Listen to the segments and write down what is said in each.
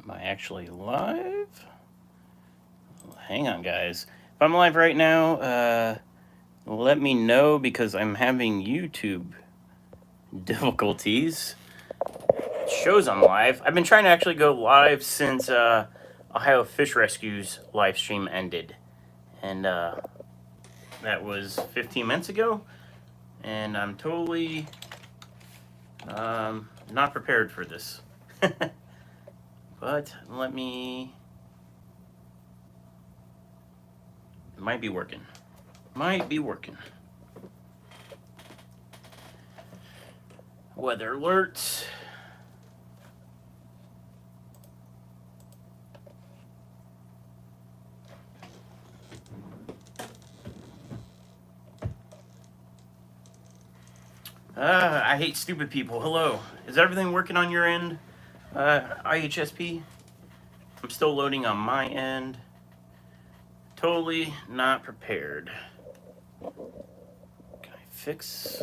Am I actually live? Hang on, guys. If I'm live right now, let me know because I'm having YouTube difficulties. It shows I'm live. I've been trying to actually go live since Ohio Fish Rescue's live stream ended. And that was 15 minutes ago. And I'm totally not prepared for this. But let me... It might be working. Might be working. Weather alerts. I hate stupid people. Hello. Is everything working on your end? IHSP? I'm still loading on my end. Totally not prepared. Can I fix?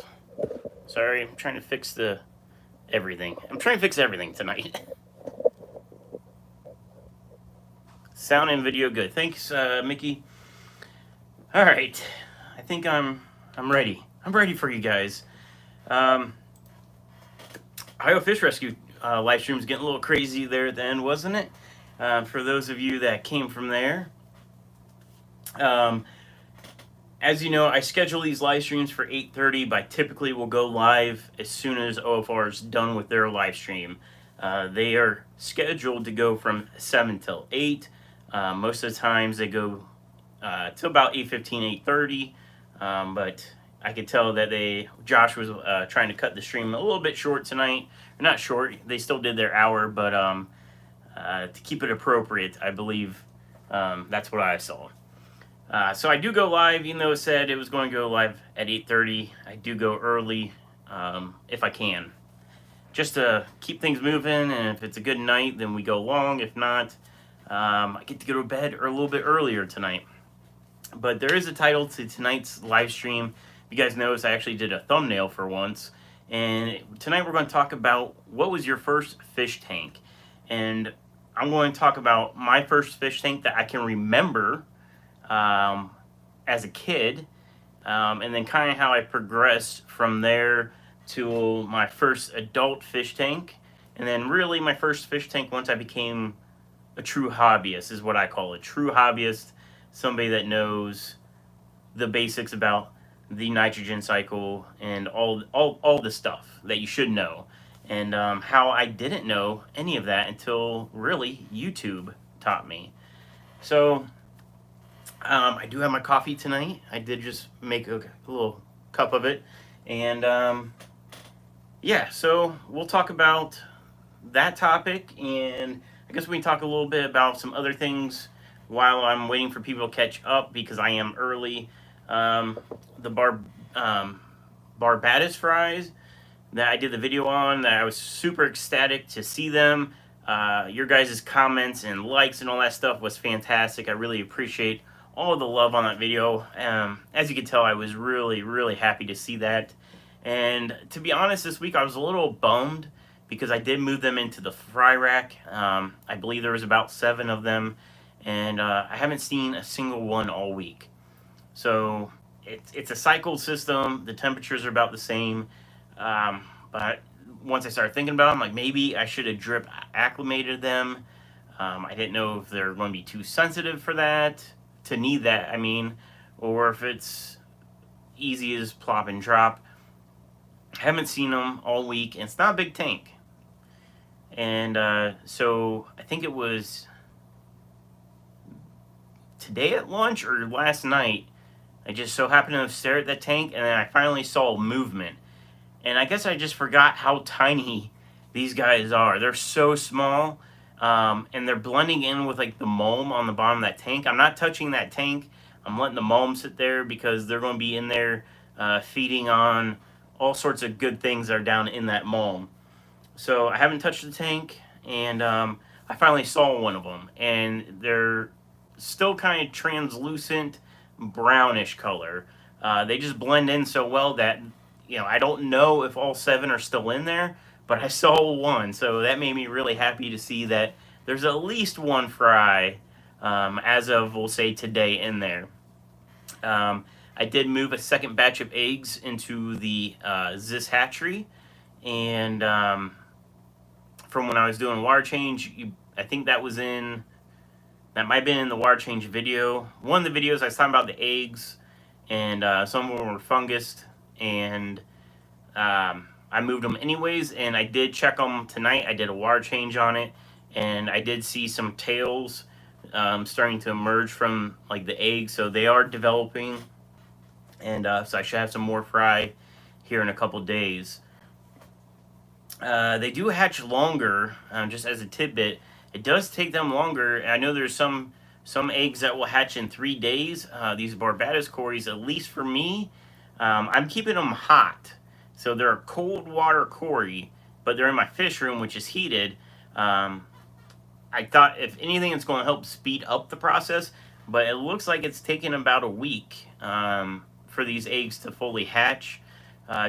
Sorry, I'm trying to fix everything. I'm trying to fix everything tonight. Sound and video good. Thanks, Mickey. All right, I think I'm ready. I'm ready for you guys. Ohio Fish Rescue live stream's getting a little crazy there at the end, wasn't it? For those of you that came from there. As you know, I schedule these live streams for 8:30, but I typically will go live as soon as OFR is done with their live stream. They are scheduled to go from 7 till 8. Most of the times they go till about 8:15, 8:30. But I could tell that Josh was trying to cut the stream a little bit short tonight. Or not short, they still did their hour, but to keep it appropriate, I believe that's what I saw. So I do go live, even though it said it was going to go live at 8:30. I do go early if I can, just to keep things moving. And if it's a good night, then we go long. If not, I get to go to bed a little bit earlier tonight. But there is a title to tonight's live stream. You guys notice I actually did a thumbnail for once. And tonight we're going to talk about what was your first fish tank. And I'm going to talk about my first fish tank that I can remember as a kid, and then kind of how I progressed from there to my first adult fish tank, and then really my first fish tank once I became a true hobbyist is what I call a true hobbyist, somebody that knows the basics about the nitrogen cycle and all the stuff that you should know, and how I didn't know any of that until really YouTube taught me. So I do have my coffee tonight. I did just make a little cup of it. And yeah, so we'll talk about that topic. And I guess we can talk a little bit about some other things while I'm waiting for people to catch up because I am early. The Barbados fries that I did the video on, that I was super ecstatic to see them. Your guys' comments and likes and all that stuff was fantastic. I really appreciate all the love on that video. As you can tell, I was really, really happy to see that. And to be honest, this week I was a little bummed because I did move them into the fry rack. I believe there was about 7 of them, and I haven't seen a single one all week. So it's a cycle system. The temperatures are about the same. But once I started thinking about it, I'm like, maybe I should have drip acclimated them. I didn't know if they're going to be too sensitive for that. To need that, I mean, or if it's easy as plop and drop. I haven't seen them all week, and it's not a big tank. And so I think it was today at lunch or last night, I just so happened to stare at that tank, and then I finally saw movement. And I guess I just forgot how tiny these guys are. They're so small. And they're blending in with like the mulm on the bottom of that tank. I'm not touching that tank. I'm letting the mulm sit there because they're going to be in there feeding on all sorts of good things that are down in that mulm. So I haven't touched the tank, and I finally saw one of them, and they're still kind of translucent brownish color. They just blend in so well that, I don't know if all 7 are still in there, but I saw one, so that made me really happy to see that there's at least one fry as of, we'll say, today in there. I did move a second batch of eggs into the Zis hatchery, and from when I was doing water change, I think that might have been in the water change video. One of the videos I was talking about the eggs, and some of them were fungused, and I moved them anyways, and I did check them tonight. I did a water change on it, and I did see some tails starting to emerge from like the eggs, so they are developing, and so I should have some more fry here in a couple days. They do hatch longer, just as a tidbit. It does take them longer. I know there's some eggs that will hatch in 3 days. These Barbados Cories, at least for me, I'm keeping them hot. So they're a cold water Cory, but they're in my fish room, which is heated. I thought if anything, it's going to help speed up the process, but it looks like it's taking about a week for these eggs to fully hatch.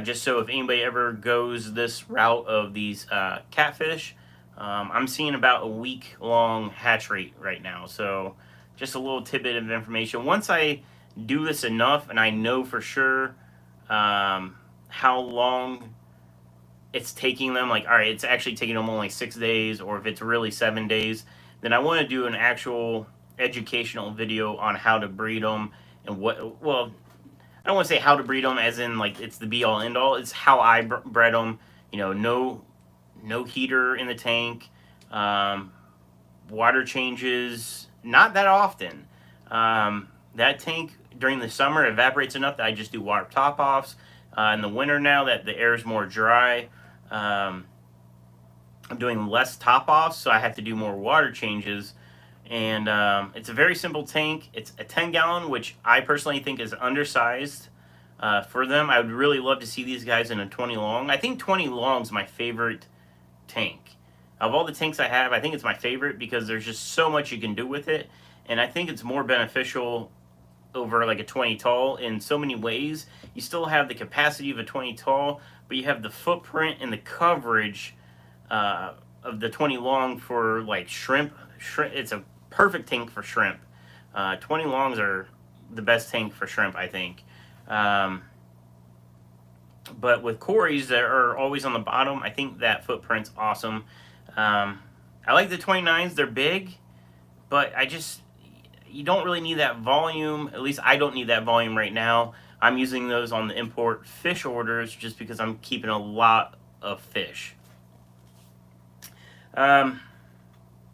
Just so if anybody ever goes this route of these catfish, I'm seeing about a week-long hatch rate right now. So just a little tidbit of information. Once I do this enough and I know for sure how long it's taking them, like, all right, it's actually taking them only 6 days, or if it's really 7 days, then I want to do an actual educational video on how to breed them and what, well, I don't want to say how to breed them as in like it's the be all end all. It's how I bred them. You know, no heater in the tank, water changes not that often. That tank during the summer evaporates enough that I just do water top offs. In the winter now that the air is more dry, I'm doing less top offs, so I have to do more water changes. And it's a very simple tank. It's a 10-gallon, which I personally think is undersized for them. I would really love to see these guys in a 20 long. I think 20 long is my favorite tank. Of all the tanks I have, I think it's my favorite because there's just so much you can do with it. And I think it's more beneficial over like a 20 tall in so many ways. You still have the capacity of a 20 tall, but you have the footprint and the coverage of the 20 long for like shrimp. It's a perfect tank for shrimp. 20 longs are the best tank for shrimp, I think. But with Cories that are always on the bottom, I think that footprint's awesome. I like the 29s. They're big, but you don't really need that volume. At least I don't need that volume right now. I'm using those on the import fish orders just because I'm keeping a lot of fish.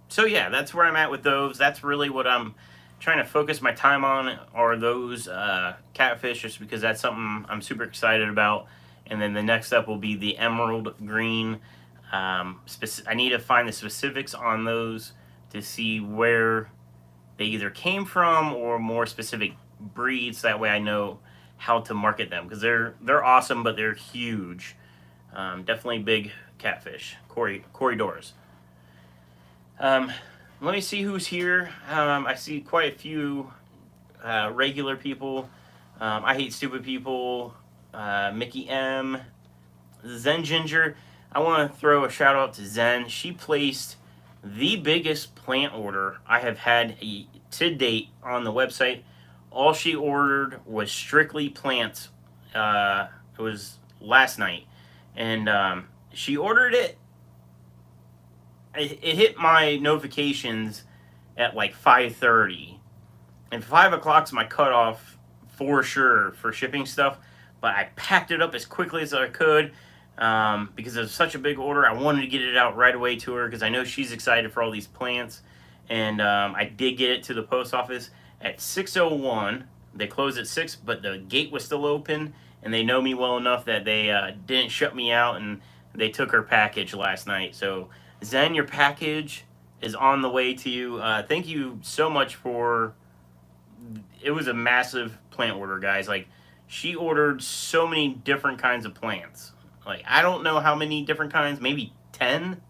So yeah, that's where I'm at with those. That's really what I'm trying to focus my time on, are those catfish, just because that's something I'm super excited about. And then the next step will be the emerald green. I need to find the specifics on those to see where they either came from or more specific breeds. That way I know how to market them, because they're awesome, but they're huge. Definitely big catfish, corridors. Let me see who's here. I see quite a few regular people. I Hate Stupid People, Mickey M, Zen Ginger. I want to throw a shout out to Zen. She placed the biggest plant order I have had to date on the website. All she ordered was strictly plants. It was last night, and she ordered it. It hit my notifications at like 5:30, and 5 o'clock's my cutoff for sure for shipping stuff. But I packed it up as quickly as I could because it was such a big order. I wanted to get it out right away to her because I know she's excited for all these plants. And I did get it to the post office at 6:01. They closed at 6, but the gate was still open, and they know me well enough that they didn't shut me out, and they took her package last night. So Zen, your package is on the way to you. Thank you so much for... It was a massive plant order, guys. Like, she ordered so many different kinds of plants. Like, I don't know how many different kinds, maybe 10,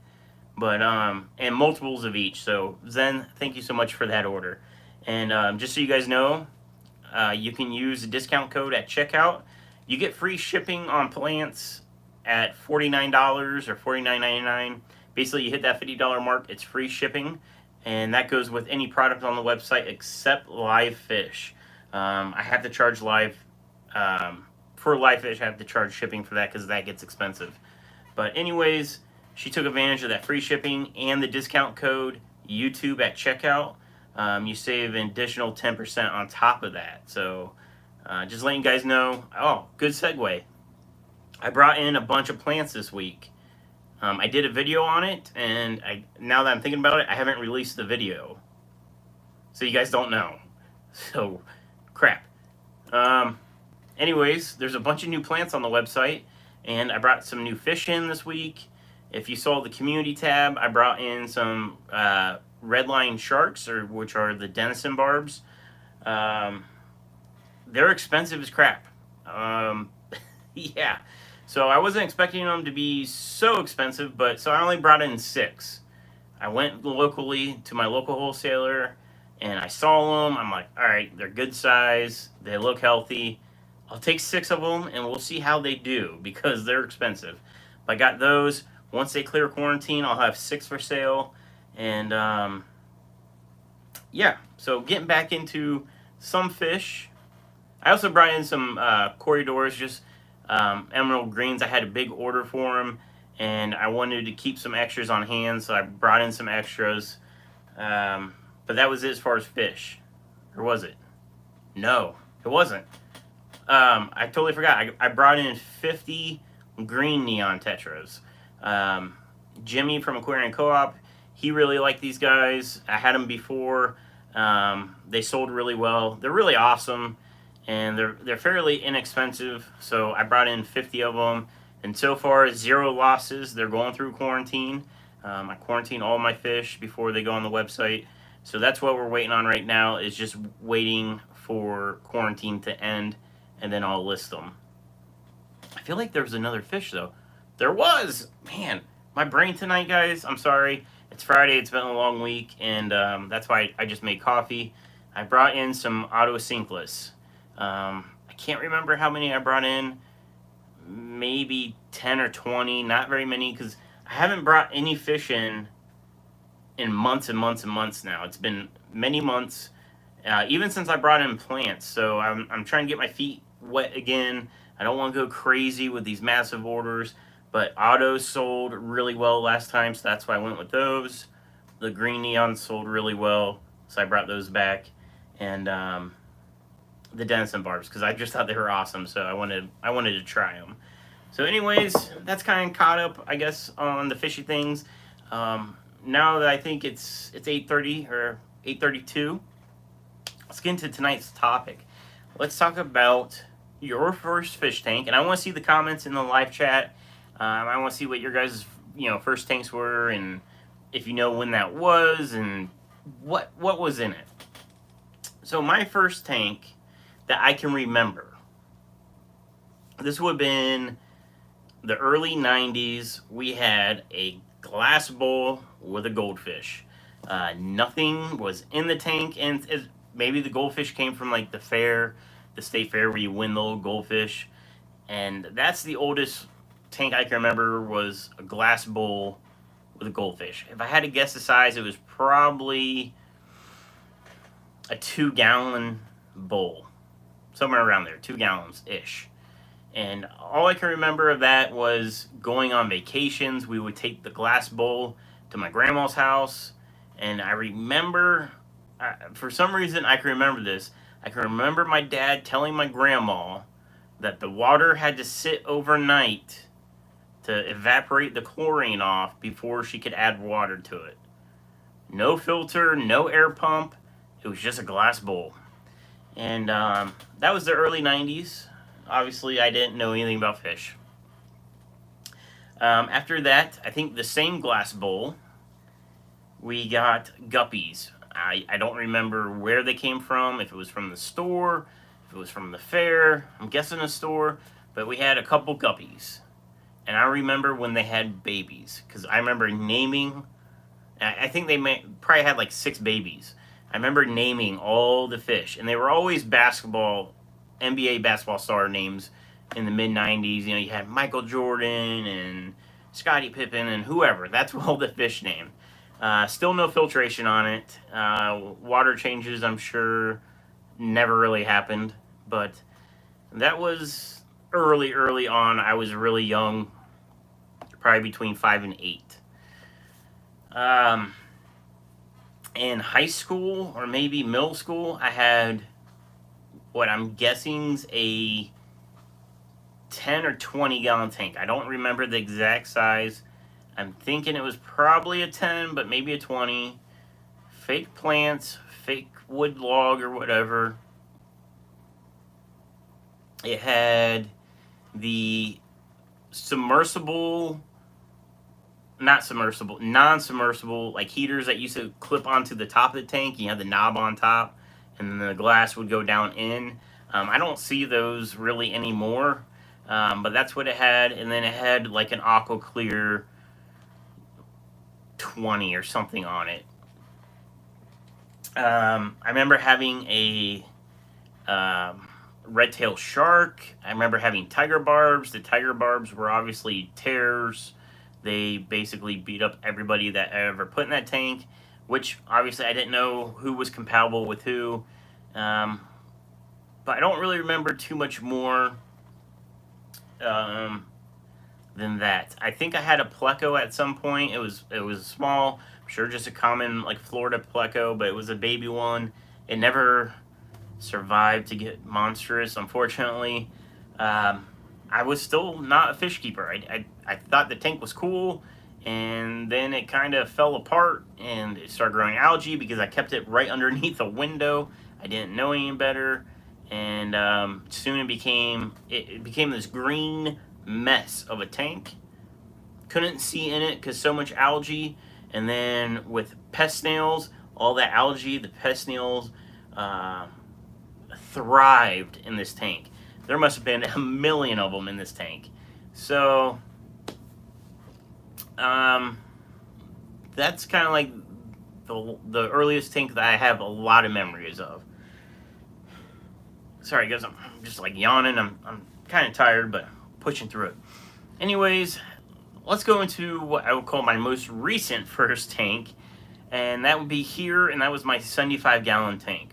but and multiples of each. So Zen, thank you so much for that order. And just so you guys know, you can use the discount code at checkout. You get free shipping on plants at $49 or $49.99. Basically, you hit that $50 mark, it's free shipping, and that goes with any product on the website except live fish. I have to charge for live fish. I have to charge shipping for that because that gets expensive. But anyways, she took advantage of that free shipping and the discount code YouTube at checkout. You save an additional 10% on top of that. So just letting you guys know. Oh, good segue. I brought in a bunch of plants this week. I did a video on it, and now that I'm thinking about it, I haven't released the video. So you guys don't know. So, crap. Anyways, there's a bunch of new plants on the website, and I brought some new fish in this week. If you saw the community tab, I brought in some redline sharks, which are the denison barbs. They're expensive as crap. Yeah. So I wasn't expecting them to be so expensive, but so I only brought in 6. I went locally to my local wholesaler, and I saw them. I'm like, all right, they're good size. They look healthy. I'll take 6 of them, and we'll see how they do because they're expensive. I got those. Once they clear quarantine, I'll have 6 for sale. And yeah, so getting back into some fish. I also brought in some corridors, just emerald greens. I had a big order for them, and I wanted to keep some extras on hand, so I brought in some extras. But that was it as far as fish. Or was it? No, it wasn't. I totally forgot. I brought in 50 green neon tetras. Jimmy from Aquarium Co-op, he really liked these guys. I had them before. They sold really well. They're really awesome, and they're fairly inexpensive. So I brought in 50 of them, and so far 0 losses. They're going through quarantine. I quarantine all my fish before they go on the website. So that's what we're waiting on right now, is just waiting for quarantine to end, and then I'll list them. I feel like there was another fish, though. There was! Man, my brain tonight, guys. I'm sorry. It's Friday. It's been a long week, and that's why I just made coffee. I brought in some autocinkless. I can't remember how many I brought in. Maybe 10 or 20. Not very many, because I haven't brought any fish in months and months and months now. It's been many months, even since I brought in plants. So I'm trying to get my feet wet again. I don't want to go crazy with these massive orders, but autos sold really well last time, so that's why I went with those. The green neon sold really well, so I brought those back. And the denison barbs, because I just thought they were awesome, so I wanted to try them. So anyways, that's kind of caught up, I guess, on the fishy things. Now that I think it's 8:30 or 8:32, let's get into tonight's topic. Let's talk about your first fish tank, and I want to see the comments in the live chat. I want to see what your guys' first tanks were, and if you know when that was, and what was in it. So my first tank that I can remember, this would have been the early 90s. We had a glass bowl with a goldfish. Nothing was in the tank, and maybe the goldfish came from like the state fair where you win the little goldfish. And that's the oldest tank I can remember, was a glass bowl with a goldfish. If I had to guess the size, it was probably a 2-gallon bowl. Somewhere around there, 2 gallons-ish. And all I can remember of that was going on vacations. We would take the glass bowl to my grandma's house. And I remember, for some reason I can remember this. I can remember my dad telling my grandma that the water had to sit overnight to evaporate the chlorine off before she could add water to it. No filter, no air pump. It was just a glass bowl. And that was the early 90s. Obviously, I didn't know anything about fish. After that, I think the same glass bowl, we got guppies. I don't remember where they came from, if it was from the store, if it was from the fair. I'm guessing a store, but we had a couple guppies. And I remember when they had babies, because I remember naming, I think they probably had like 6 babies. I remember naming all the fish, and they were always NBA basketball star names in the mid-90s. You had Michael Jordan and Scottie Pippen and whoever. That's all the fish named. Still no filtration on it. Water changes, I'm sure, never really happened. But that was early on. I was really young, probably between 5 and 8. In high school or maybe middle school, I had what I'm guessing's a 10 or 20 gallon tank. I don't remember the exact size. I'm thinking it was probably a 10, but maybe a 20. Fake plants, fake wood log or whatever. It had the non-submersible, like heaters that used to clip onto the top of the tank. You had the knob on top, and then the glass would go down in. I don't see those really anymore, but that's what it had. And then it had like an Aqua Clear 20 or something on it. I remember having a red-tailed shark. I remember having tiger barbs. The tiger barbs were obviously tears. They basically beat up everybody that I ever put in that tank, which obviously I didn't know who was compatible with who. But I don't really remember too much more than that. I think I had a pleco at some point. It was small. I'm sure just a common like Florida pleco, but it was a baby one. It never survived to get monstrous, unfortunately. I was still not a fish keeper. I thought the tank was cool, and then it kind of fell apart, and it started growing algae because I kept it right underneath a window. I didn't know any better, and soon it became this green mess of a tank. Couldn't see in it because so much algae, and then with pest snails, all that algae, the pest snails thrived in this tank. There must have been a million of them in this tank. So that's kind of like the earliest tank that I have a lot of memories of. Sorry guys, I'm just like yawning. I'm kind of tired, but pushing through it. Anyways, let's go into what I would call my most recent first tank, and that would be here, and that was my 75-gallon tank.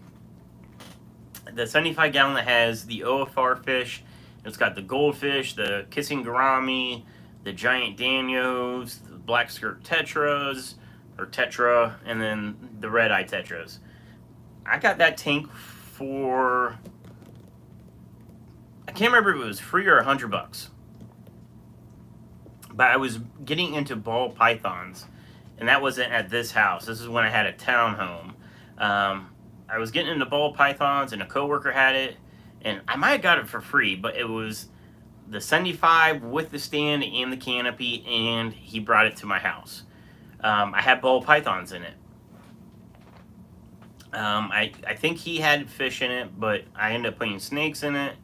The 75-gallon that has the OFR fish. It's got the goldfish, the kissing gourami, the giant danios, the black skirt tetras, or tetra, and then the red-eye tetras. I got that tank for, I can't remember if it was free or $100. But I was getting into ball pythons, and that wasn't at this house. This is when I had a townhome. I was getting into ball pythons, and a coworker had it, and I might have got it for free, but it was the 75 with the stand and the canopy, and he brought it to my house. I had ball pythons in it. I think he had fish in it, but I ended up putting snakes in it.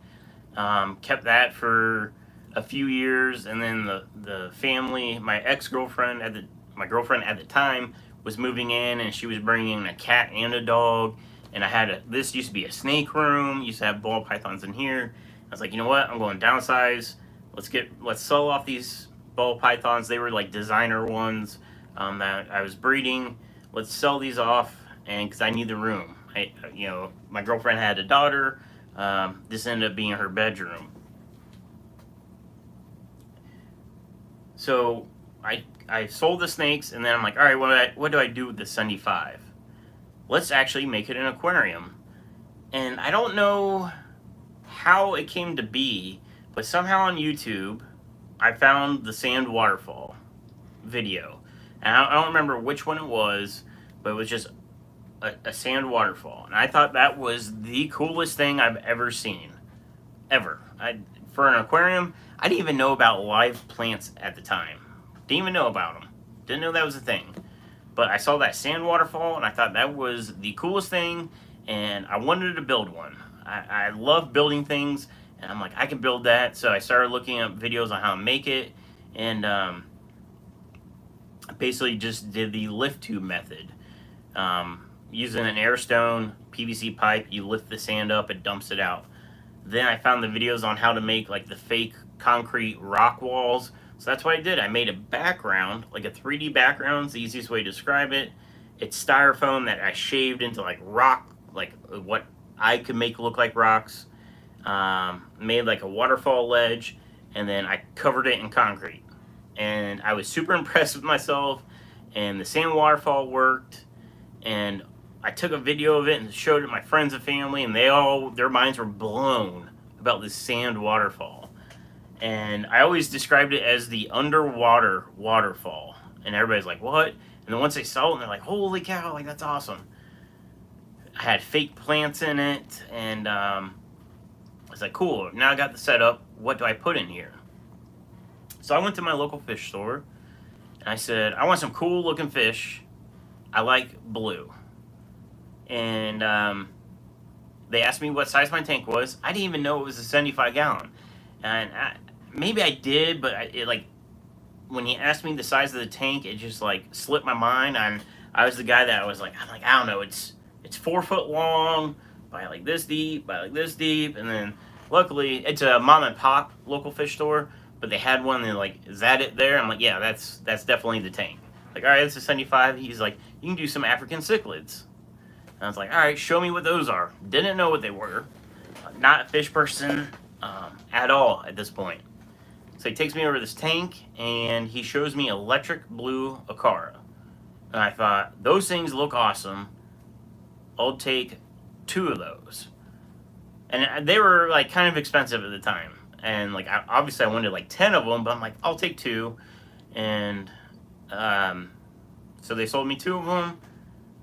Kept that for a few years, and then the family, my girlfriend at the time was moving in, and she was bringing a cat and a dog. And I had this used to be a snake room. Used to have ball pythons in here. I was like, you know what? I'm going to downsize. Let's sell off these ball pythons. They were like designer ones that I was breeding. Let's sell these off, and because I need the room. My girlfriend had a daughter. This ended up being her bedroom. So I sold the snakes, and then I'm like, all right, what do I do with the 75? Let's actually make it an aquarium. And I don't know how it came to be, but somehow on YouTube, I found the sand waterfall video. And I don't remember which one it was, but it was just a sand waterfall. And I thought that was the coolest thing I've ever seen. Ever. For an aquarium, I didn't even know about live plants at the time. Didn't even know about them. Didn't know that was a thing. But I saw that sand waterfall, and I thought that was the coolest thing, and I wanted to build one. I love building things, and I'm like, I can build that. So I started looking up videos on how to make it, and basically just did the lift tube method. Using an air stone PVC pipe, you lift the sand up, it dumps it out. Then I found the videos on how to make like the fake concrete rock walls So that's what I did. I made a background, like a 3D background, is the easiest way to describe it. It's styrofoam that I shaved into like rock, like what I could make look like rocks. Made like a waterfall ledge, and then I covered it in concrete. And I was super impressed with myself, and the sand waterfall worked. And I took a video of it and showed it to my friends and family, and their minds were blown about this sand waterfall. And I always described it as the underwater waterfall. And everybody's like, what? And then once they saw it, they're like, holy cow, like that's awesome. I had fake plants in it, and I was like, cool, now I got the setup, what do I put in here? So I went to my local fish store, and I said, I want some cool looking fish. I like blue. And they asked me what size my tank was. I didn't even know it was a 75 gallon. And maybe I did, but it like, when he asked me the size of the tank, it just like slipped my mind. I was the guy that was like, I don't know, it's 4 foot long, by like this deep, and then luckily it's a mom and pop local fish store, but they had one, and they're like, is that it there? I'm like, yeah, that's definitely the tank. Like, all right, it's a 75. He's like, you can do some African cichlids. And I was like, all right, show me what those are. Didn't know what they were. Not a fish person at all at this point. So he takes me over to this tank, and he shows me electric blue Acara. And I thought, those things look awesome. I'll take 2 of those. And they were like kind of expensive at the time. And like, obviously I wanted like 10 of them, but I'm like, I'll take 2. And so they sold me 2 of them.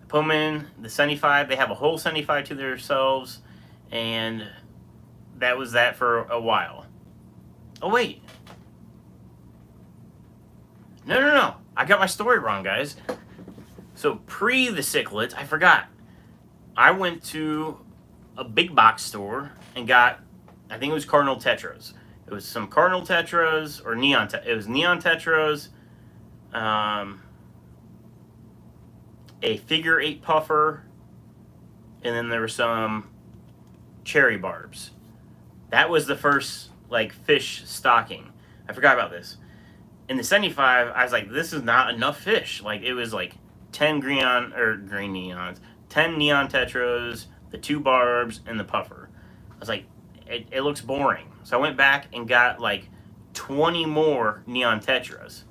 I put them in the 75. They have a whole 75 to themselves. And that was that for a while. Oh, wait. No. I got my story wrong, guys. So pre the cichlids, I forgot. I went to a big box store and got, I think it was Cardinal Tetras. It was some Cardinal Tetras or Neon. It was Neon Tetras, a figure 8 puffer, and then there were some cherry barbs. That was the first like fish stocking. I forgot about this. In the 75, I was like, this is not enough fish. Like, it was like 10 green neons, 10 neon tetras, the 2 barbs, and the puffer. I was like, it looks boring. So I went back and got like 20 more neon tetras.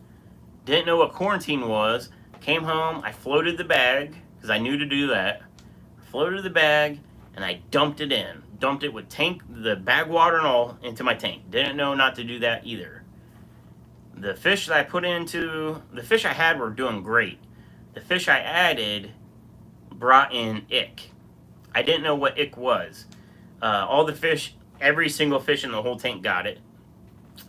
Didn't know what quarantine was. Came home, I floated the bag, because I knew to do that. Floated the bag, and I dumped it in. Dumped it with the bag water and all, into my tank. Didn't know not to do that either. The fish that I put into, the fish I had were doing great. The fish I added brought in ick. I didn't know what ick was. All the fish, every single fish in the whole tank got it.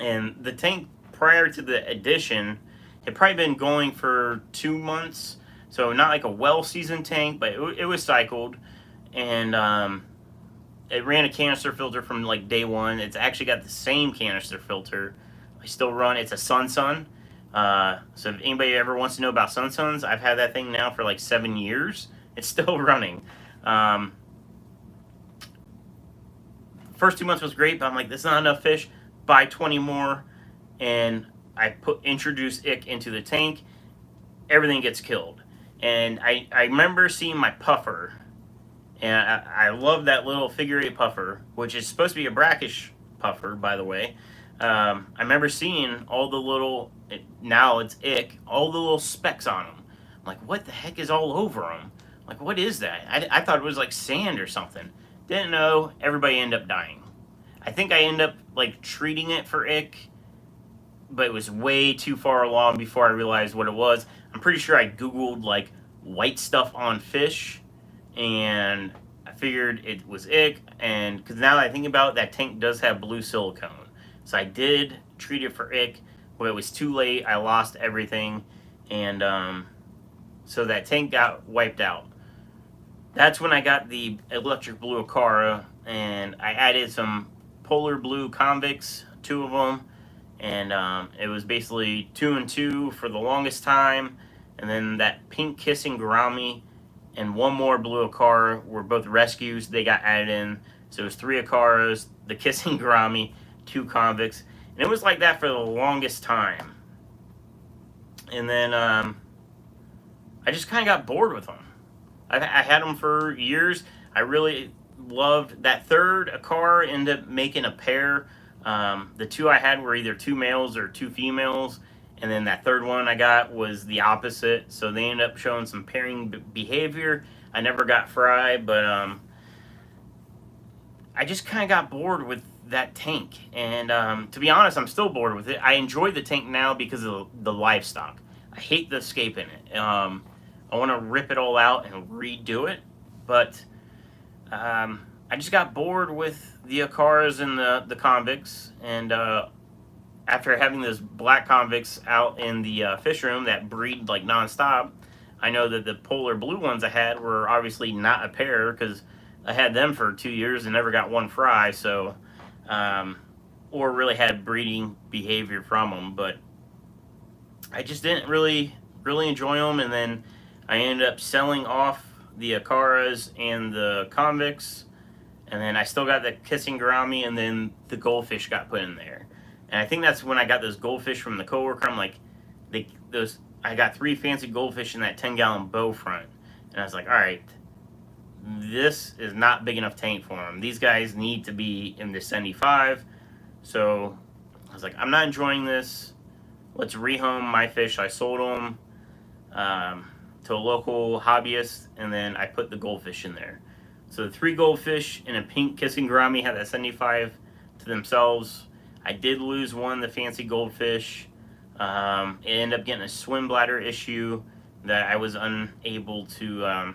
And the tank prior to the addition had probably been going for 2 months. So not like a well-seasoned tank, but it was cycled. And it ran a canister filter from like day one. It's actually got the same canister filter. I still run, it's a Sun. So if anybody ever wants to know about Suns, I've had that thing now for like 7 years. It's still running. First 2 months was great, but I'm like, this is not enough fish. Buy 20 more, and I introduce ick into the tank. Everything gets killed. And I remember seeing my puffer, and I love that little figure 8 puffer, which is supposed to be a brackish puffer, by the way. I remember seeing all the little, now it's ick, all the little specks on them. I'm like, what the heck is all over them? Like, what is that? I thought it was like sand or something. Didn't know. Everybody ended up dying. I think I ended up like treating it for ick, but it was way too far along before I realized what it was. I'm pretty sure I Googled like white stuff on fish, and I figured it was ick. And because now that I think about it, that tank does have blue silicone. So I did treat it for ick, but it was too late. I lost everything, and so that tank got wiped out. That's when I got the electric blue Acara, and I added some polar blue convicts, 2 of them, and it was basically 2 and 2 for the longest time, and then that pink kissing gourami and 1 more blue Acara were both rescues. They got added in, so it was 3 Acaras, the kissing gourami, 2 convicts, And it was like that for the longest time. And then I just kind of got bored with them. I had them for years. I really loved that third car. Ended up making a pair. The two I had were either two males or two females, and then that third one I got was the opposite. So they ended up showing some pairing behavior. I never got Fry, but I just kind of got bored with that tank. And to be honest, I'm still bored with it. I enjoy the tank now because of the livestock. I hate the escape in it. I want to rip it all out and redo it, but I just got bored with the Akaras and the convicts. And after having those black convicts out in the fish room that breed like nonstop, I know that the polar blue ones I had were obviously not a pair because I had them for 2 years and never got one fry. So, or really had breeding behavior from them, but I just didn't really enjoy them. And then I ended up selling off the Akaras and the convicts, and then I still got the kissing gourami, and then the goldfish got put in there. And I think that's when I got those goldfish from the coworker. I'm like, I got 3 fancy goldfish in that 10-gallon bow front, and I was like, all right, this is not big enough tank for them. These guys need to be in the 75. So I was like, I'm not enjoying this. Let's rehome my fish. I sold them to a local hobbyist, and then I put the goldfish in there. So the 3 goldfish and a pink kissing gourami had that 75 to themselves. I did lose one, the fancy goldfish. It ended up getting a swim bladder issue that I was unable to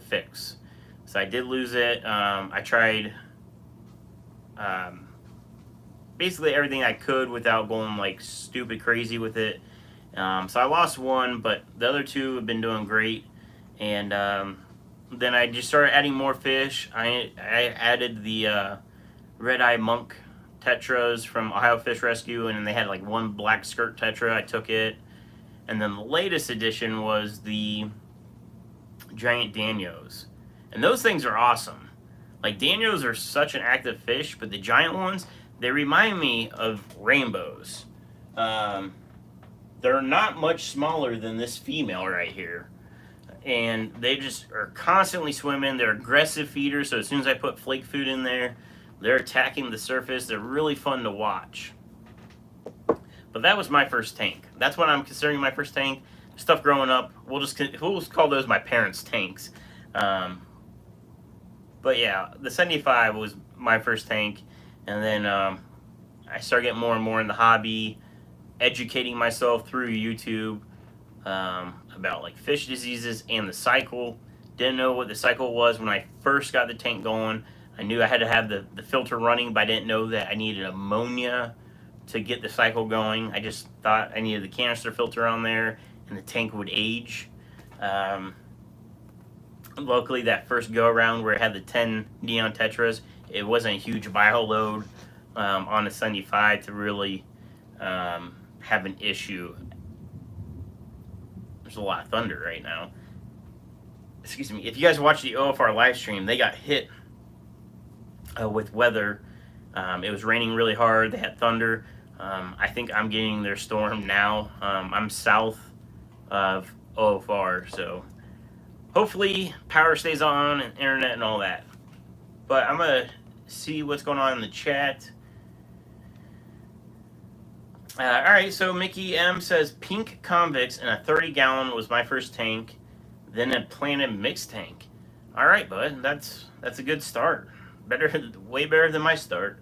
fix. So I did lose it. I tried basically everything I could without going like stupid crazy with it. So I lost one, but the other 2 have been doing great. And then I just started adding more fish. I added the red-eye monk Tetras from Ohio Fish Rescue, and they had like one black skirt Tetra. I took it. And then the latest addition was the giant Danios. And those things are awesome. Like, Danios are such an active fish, but the giant ones, they remind me of rainbows. They're not much smaller than this female right here. And they just are constantly swimming. They're aggressive feeders, so as soon as I put flake food in there, they're attacking the surface. They're really fun to watch. But that was my first tank. That's what I'm considering my first tank. Stuff growing up, we'll just call those my parents' tanks. But yeah, the 75 was my first tank. And then I started getting more and more in the hobby, educating myself through YouTube about like fish diseases and the cycle. Didn't know what the cycle was when I first got the tank going. I knew I had to have the filter running, but I didn't know that I needed ammonia to get the cycle going. I just thought I needed the canister filter on there and the tank would age. Luckily, that first go around where it had the 10 neon tetras, it wasn't a huge bio load on the 75 to really have an issue. There's a lot of thunder right now. Excuse me. If you guys watch the OFR live stream, they got hit with weather. It was raining really hard. They had thunder. I think I'm getting their storm now. I'm south of OFR, so hopefully power stays on and internet and all that. But I'm going to see what's going on in the chat. Alright, so Mickey M says, pink convicts and a 30-gallon was my first tank, then a planted mixed tank. Alright, bud, that's a good start. Way better than my start.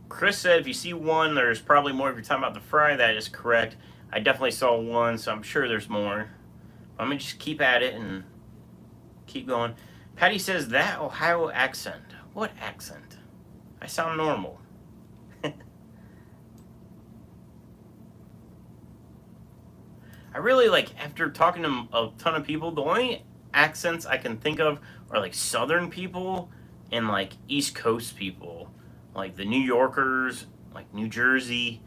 Chris said, if you see one, there's probably more if you're talking about the fry. That is correct. I definitely saw one, so I'm sure there's more. I'm going to just keep at it and keep going. Patty says, that Ohio accent. What accent? I sound normal. I really, after talking to a ton of people, the only accents I can think of are, Southern people and, East Coast people. Like, the New Yorkers, New Jersey,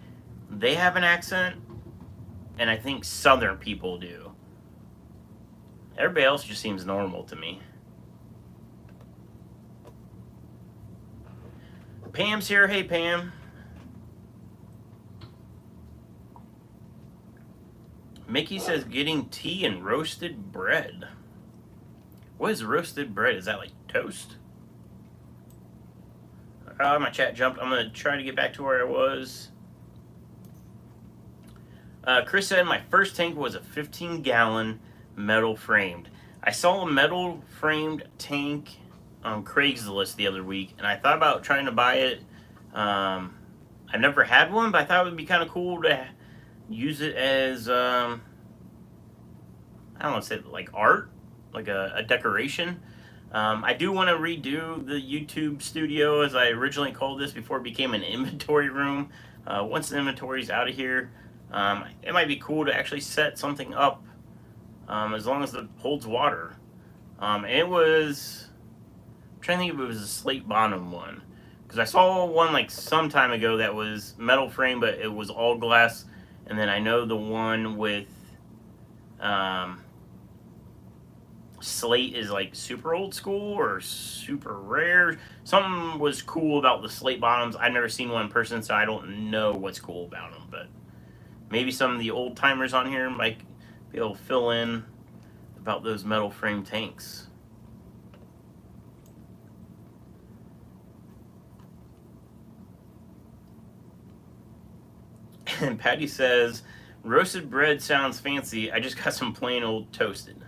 they have an accent, and I think Southern people do. Everybody else just seems normal to me. Pam's here. Hey, Pam. Mickey says getting tea and roasted bread. What is roasted bread? Is that like toast? My chat jumped. I'm going to try to get back to where I was. Chris said my first tank was a 15-gallon metal framed. I saw a metal framed tank on Craigslist the other week, and I thought about trying to buy it. I've never had one, but I thought it would be kind of cool to use it as, I don't want to say like art, like a decoration. I do want to redo the YouTube studio, as I originally called this before it became an inventory room. Once the inventory's out of here, it might be cool to actually set something up, as long as it holds water. And it was, I'm trying to think if it was a slate bottom one, because I saw one like some time ago that was metal frame, but it was all glass. And then I know the one with slate is like super old school or super rare. Something was cool about the slate bottoms. I've never seen one in person, so I don't know what's cool about them. But maybe some of the old timers on here might be able to fill in about those metal frame tanks. And Patty says, roasted bread sounds fancy. I just got some plain old toasted.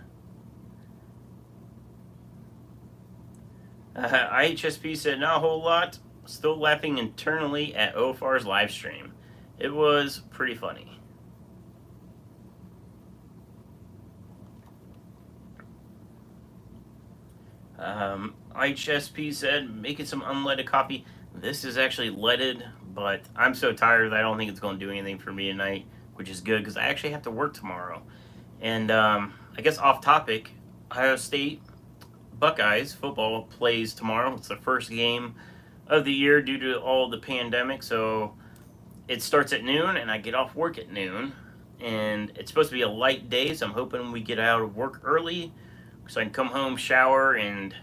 IHSP said, not a whole lot. Still laughing internally at OFR's live stream. It was pretty funny. IHSP said, making some unleaded coffee. This is actually leaded, but I'm so tired that I don't think it's going to do anything for me tonight, which is good because I actually have to work tomorrow. And I guess off topic, Ohio State Buckeyes football plays tomorrow. It's the first game of the year due to all the pandemic, so it starts at noon, and I get off work at noon. And it's supposed to be a light day, so I'm hoping we get out of work early so I can come home, shower, and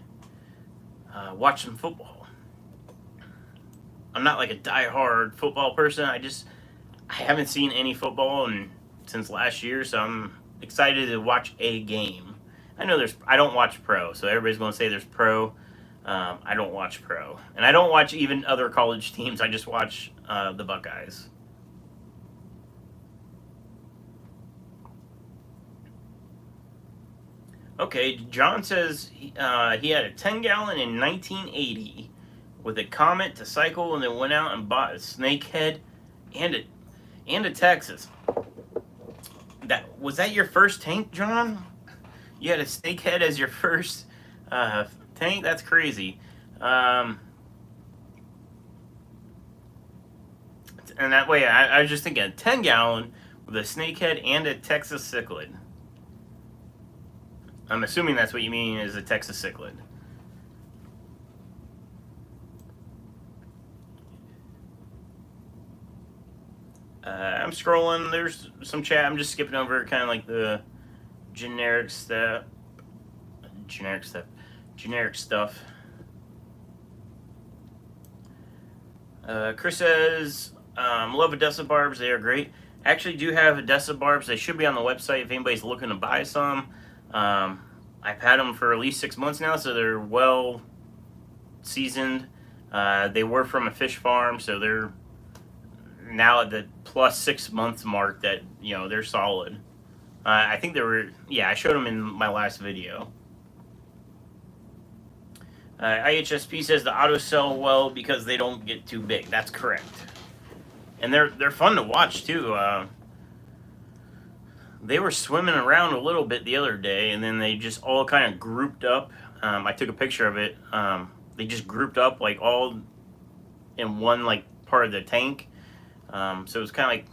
watch some football. I'm not like a die-hard football person. I haven't seen any football since last year, so I'm excited to watch a game. I don't watch pro, so everybody's going to say there's pro. I don't watch pro. And I don't watch even other college teams. I just watch the Buckeyes. Okay, John says he had a 10-gallon in 1980 with a Comet to cycle, and then went out and bought a Snakehead and a Texas. Was that your first tank, John? You had a Snakehead as your first tank? That's crazy. And that way, I was just thinking a 10-gallon with a Snakehead and a Texas Cichlid. I'm assuming that's what you mean is a Texas Cichlid. I'm scrolling. There's some chat. I'm just skipping over kind of like the generic stuff. Chris says, love Odessa barbs. They are great. I actually do have Odessa barbs. They should be on the website if anybody's looking to buy some. I've had them for at least 6 months now, so they're well seasoned. They were from a fish farm, so they're now at the plus 6 months mark that, they're solid. I think they were, I showed them in my last video. IHSP says the autos sell well because they don't get too big. That's correct. And they're fun to watch too. They were swimming around a little bit the other day, and then they just all kind of grouped up. I took a picture of it. They just grouped up like all in one like part of the tank. So it was kind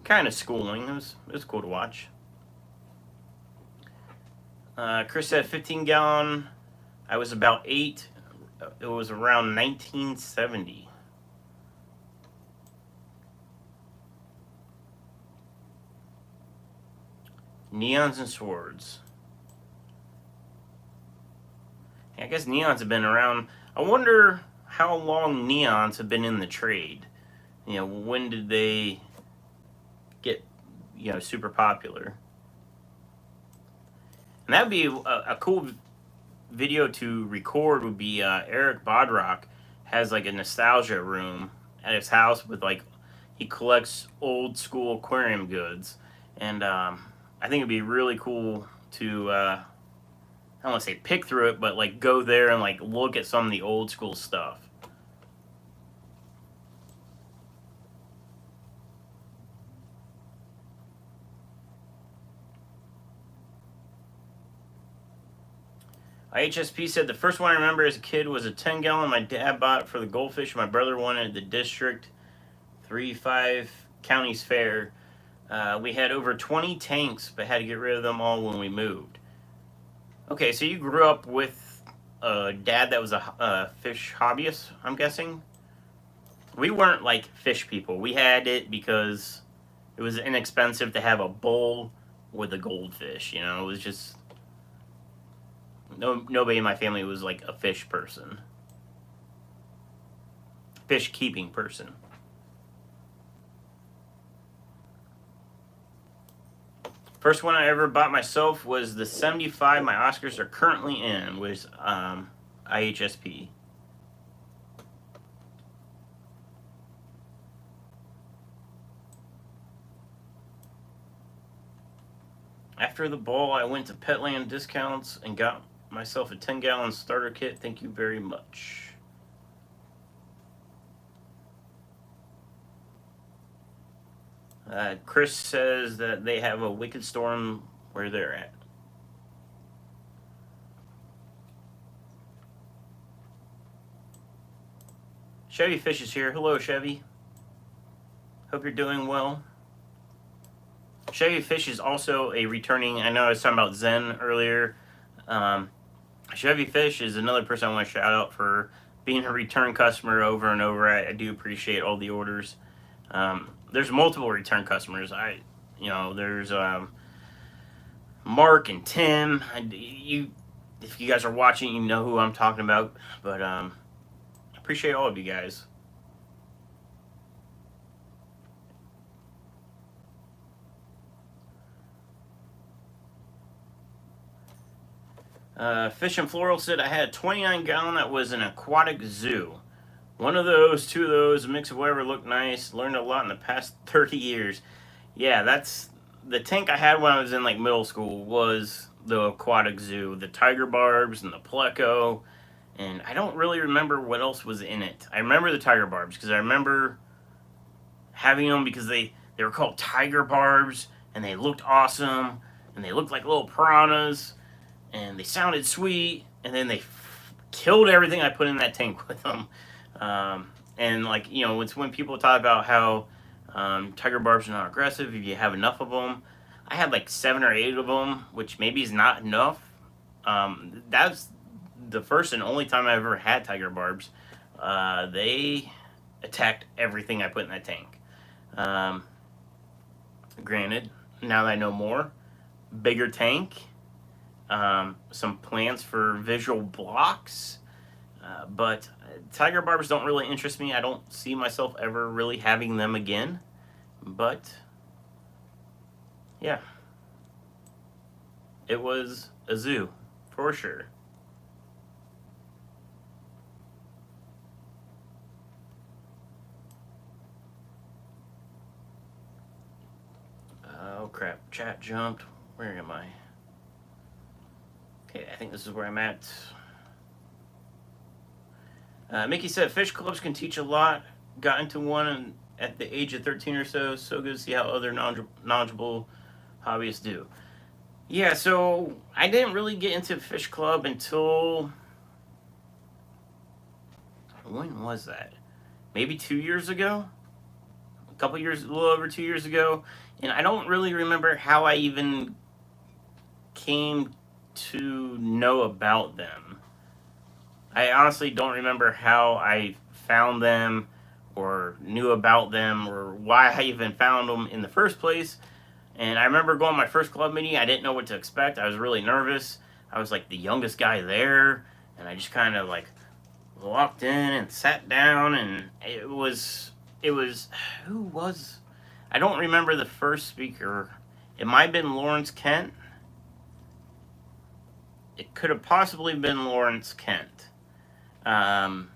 of schooling. It was cool to watch. Chris said 15-gallon. I was about 8. It was around 1970. Neons and swords. I guess neons have been around. I wonder how long neons have been in the trade. You know, when did they get, you know, super popular? And that'd be a cool video to record. Would be Eric Bodrock has like a nostalgia room at his house with like he collects old school aquarium goods, and I think it'd be really cool to I don't want to say pick through it, but like go there and like look at some of the old school stuff. IHSP said the first one I remember as a kid was a 10-gallon my dad bought for the goldfish my brother wanted at the District 3-5 Counties Fair. We had over 20 tanks, but had to get rid of them all when we moved. Okay, so you grew up with a dad that was a fish hobbyist, I'm guessing? We weren't like fish people. We had it because it was inexpensive to have a bowl with a goldfish, you know? It was just... nobody in my family was like a fish person. Fish keeping person. First one I ever bought myself was the 75 my Oscars are currently in, was IHSP. After the bowl, I went to Petland Discounts and got myself a 10-gallon starter kit. Thank you very much. Chris says that they have a wicked storm where they're at. Chevy Fish is here. Hello, Chevy. Hope you're doing well. Chevy Fish is also a returning... I know I was talking about Zen earlier. Chevy Fish is another person I want to shout out for being a return customer over and over. I do appreciate all the orders. There's multiple return customers. There's Mark and Tim. If you guys are watching, you know who I'm talking about. But I appreciate all of you guys. Fish and Floral said I had a 29-gallon that was an aquatic zoo. One of those, two of those, a mix of whatever looked nice. Learned a lot in the past 30 years. Yeah, that's the tank I had when I was in like middle school was the aquatic zoo. The tiger barbs and the pleco. And I don't really remember what else was in it. I remember the tiger barbs because I remember having them because they were called tiger barbs and they looked awesome and they looked like little piranhas and they sounded sweet, and then they killed everything I put in that tank with them. And like, you know, it's when people talk about how tiger barbs are not aggressive if you have enough of them. I had like 7 or 8 of them, which maybe is not enough. That's the first and only time I ever had tiger barbs. They attacked everything I put in that tank. Granted, now that I know more, bigger tank, some plans for visual blocks, but tiger barbs don't really interest me. I don't see myself ever really having them again, but yeah, it was a zoo for sure. Oh crap, chat jumped. Where am I? Okay, I think this is where I'm at. Mickey said fish clubs can teach a lot. Got into one at the age of 13 or so. So good to see how other knowledgeable hobbyists do. Yeah, so I didn't really get into fish club until... when was that? Maybe 2 years ago? A couple years, a little over 2 years ago. And I don't really remember how I even came to know about them. I honestly don't remember how I found them or knew about them or why I even found them in the first place. And I remember going to my first club meeting. I didn't know what to expect. I was really nervous. I was like the youngest guy there, and I just kind of like walked in and sat down, and it was who was, I don't remember the first speaker. It might have been Lawrence Kent. It could have possibly been Lawrence Kent. Um,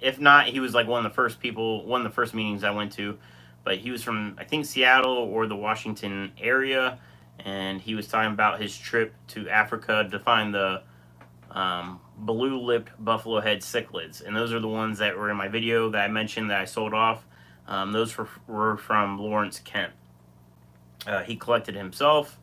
if not, he was like one of the first people, one of the first meetings I went to. But he was from, I think, Seattle or the Washington area, and he was talking about his trip to Africa to find the blue-lipped buffalo head cichlids, and those are the ones that were in my video that I mentioned that I sold off. Those were from Lawrence Kent. He collected himself,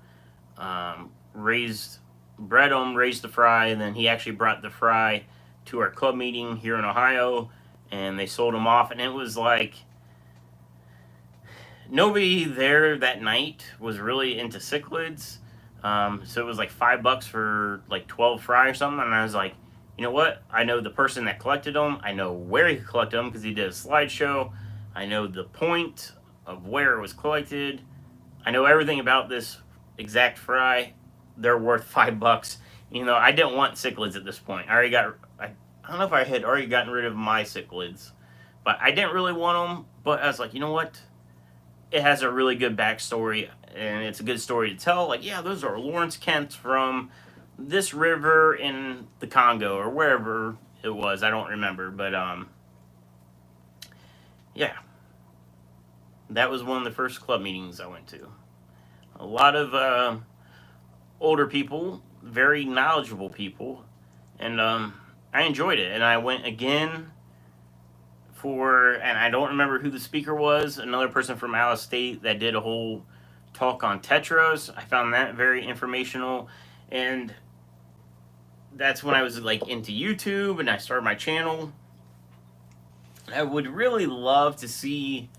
bred them, raised the fry, and then he actually brought the fry to our club meeting here in Ohio, and they sold them off, and it was like nobody there that night was really into cichlids. So it was like $5 for like 12 fry or something, and I was like, you know what? I know the person that collected them. I know where he collected them because he did a slideshow. I know the point of where it was collected. I know everything about this exact fry. They're worth $5. You know, I didn't want cichlids at this point. I don't know if I had already gotten rid of my cichlids, but I didn't really want them. But I was like, you know what? It has a really good backstory, and it's a good story to tell. Like, yeah, those are Lawrence Kents from this river in the Congo or wherever it was. I don't remember, but yeah, that was one of the first club meetings I went to. A lot of older people, very knowledgeable people, and I enjoyed it. And I went again and I don't remember who the speaker was, another person from out of state that did a whole talk on Tetras. I found that very informational, and that's when I was like into YouTube and I started my channel. I would really love to see,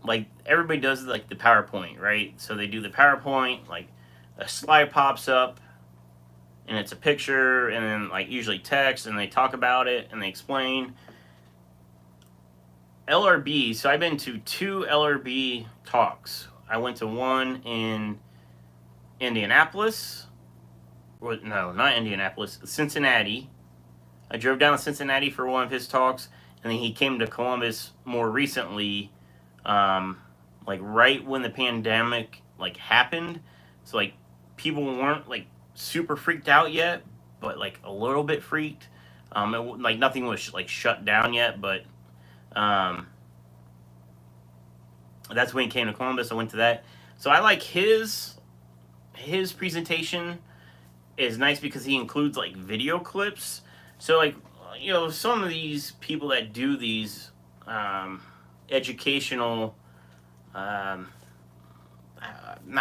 like, everybody does like the PowerPoint, right? So they do the PowerPoint, like a slide pops up and it's a picture and then like usually text, and they talk about it and they explain. LRB, so I've been to 2 LRB talks. I went to one in Indianapolis. No, not Indianapolis, Cincinnati. I drove down to Cincinnati for one of his talks, and then he came to Columbus more recently, like right when the pandemic like happened. So like people weren't like super freaked out yet, but like a little bit freaked. Like nothing was like shut down yet, but that's when he came to Columbus. I went to that. So I like his presentation is nice because he includes like video clips. So like, you know, some of these people that do these educational not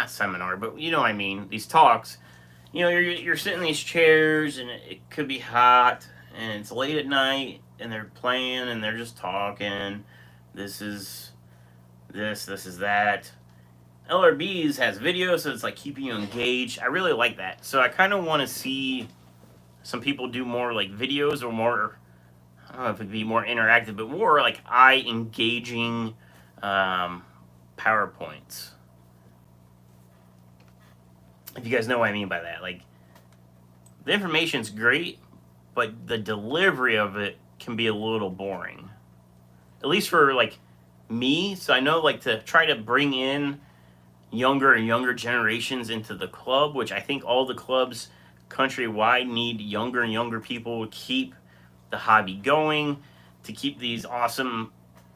seminar, but you know what I mean, these talks, you know, you're sitting in these chairs and it could be hot and it's late at night and they're playing and they're just talking. This is that. LRBs has video, so it's like keeping you engaged. I really like that. So I kind of want to see some people do more like videos, or more, I don't know if it'd be more interactive, but more like eye engaging PowerPoints. If you guys know what I mean by that. Like, the information's great, but the delivery of it can be a little boring. At least for like me. So I know, like, to try to bring in younger and younger generations into the club, which I think all the clubs countrywide need younger and younger people to keep the hobby going, to keep these awesome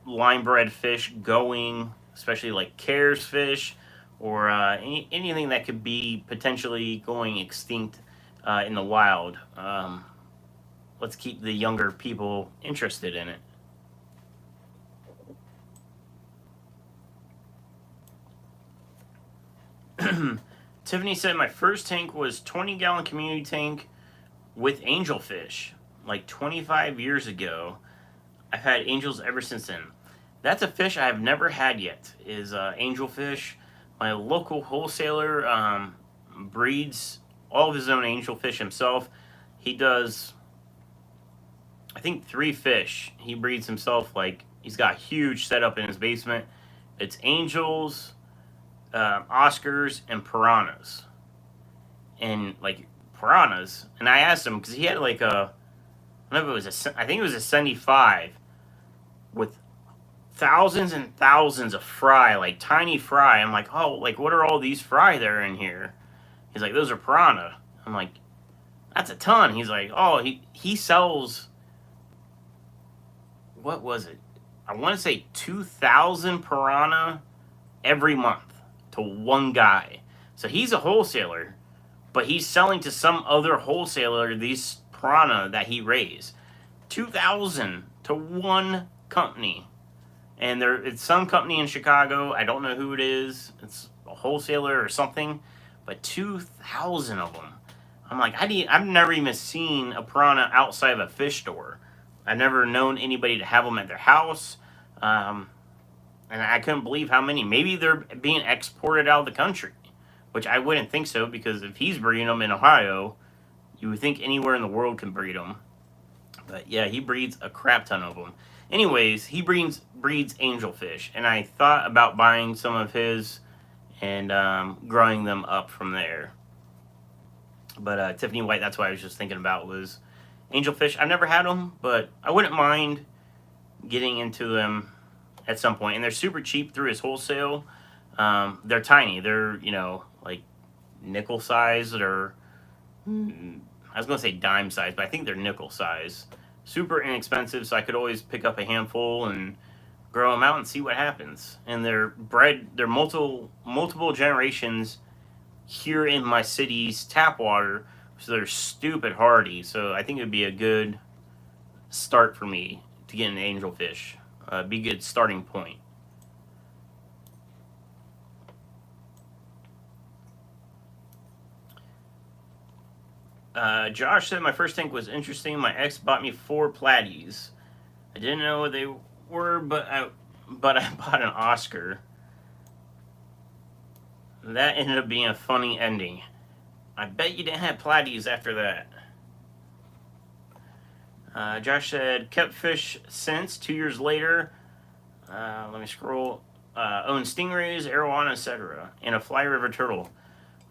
line bred fish going, especially like Cares fish, or anything that could be potentially going extinct in the wild. Let's keep the younger people interested in it. Tiffany said my first tank was 20-gallon community tank with angelfish, like 25 years ago. I've had angels ever since then. That's a fish I have never had yet, is angelfish. My local wholesaler breeds all of his own angelfish himself. He does, I think, 3 fish. He breeds himself. Like, he's got a huge setup in his basement. It's angels, Oscars, and piranhas. And like piranhas, and I asked him because he had like a I don't know if it was I think it was a 75 with thousands and thousands of fry, like tiny fry. I'm like, oh, like what are all these fry that are in here? He's like, those are piranha. I'm like, that's a ton. He's like, oh, he sells, what was it? I want to say 2,000 piranha every month to one guy. So he's a wholesaler, but he's selling to some other wholesaler these piranha that he raised. 2,000 to one company. And it's some company in Chicago. I don't know who it is. It's a wholesaler or something, but 2,000 of them. I'm like, I've never even seen a piranha outside of a fish store. I've never known anybody to have them at their house. Um, and I couldn't believe how many. Maybe they're being exported out of the country, which I wouldn't think so, because if he's breeding them in Ohio, you would think anywhere in the world can breed them. But yeah, he breeds a crap ton of them. Anyways, he breeds angelfish, and I thought about buying some of his and growing them up from there. But Tiffany White, that's what I was just thinking about, was angelfish. I've never had them, but I wouldn't mind getting into them at some point. And they're super cheap through his wholesale. They're tiny. They're, like nickel size, or I was going to say dime size, but I think they're nickel size. Super inexpensive, so I could always pick up a handful and grow them out and see what happens. And they're multiple generations here in my city's tap water, so they're stupid hardy. So I think it would be a good start for me to get an angelfish. Be a good starting point. Josh said my first tank was interesting. My ex bought me 4 platies. I didn't know what they were, but I bought an Oscar. That ended up being a funny ending. I bet you didn't have platies after that. Josh said, kept fish since 2 years later. Let me scroll. Own stingrays, arowana, etc., and a fly river turtle.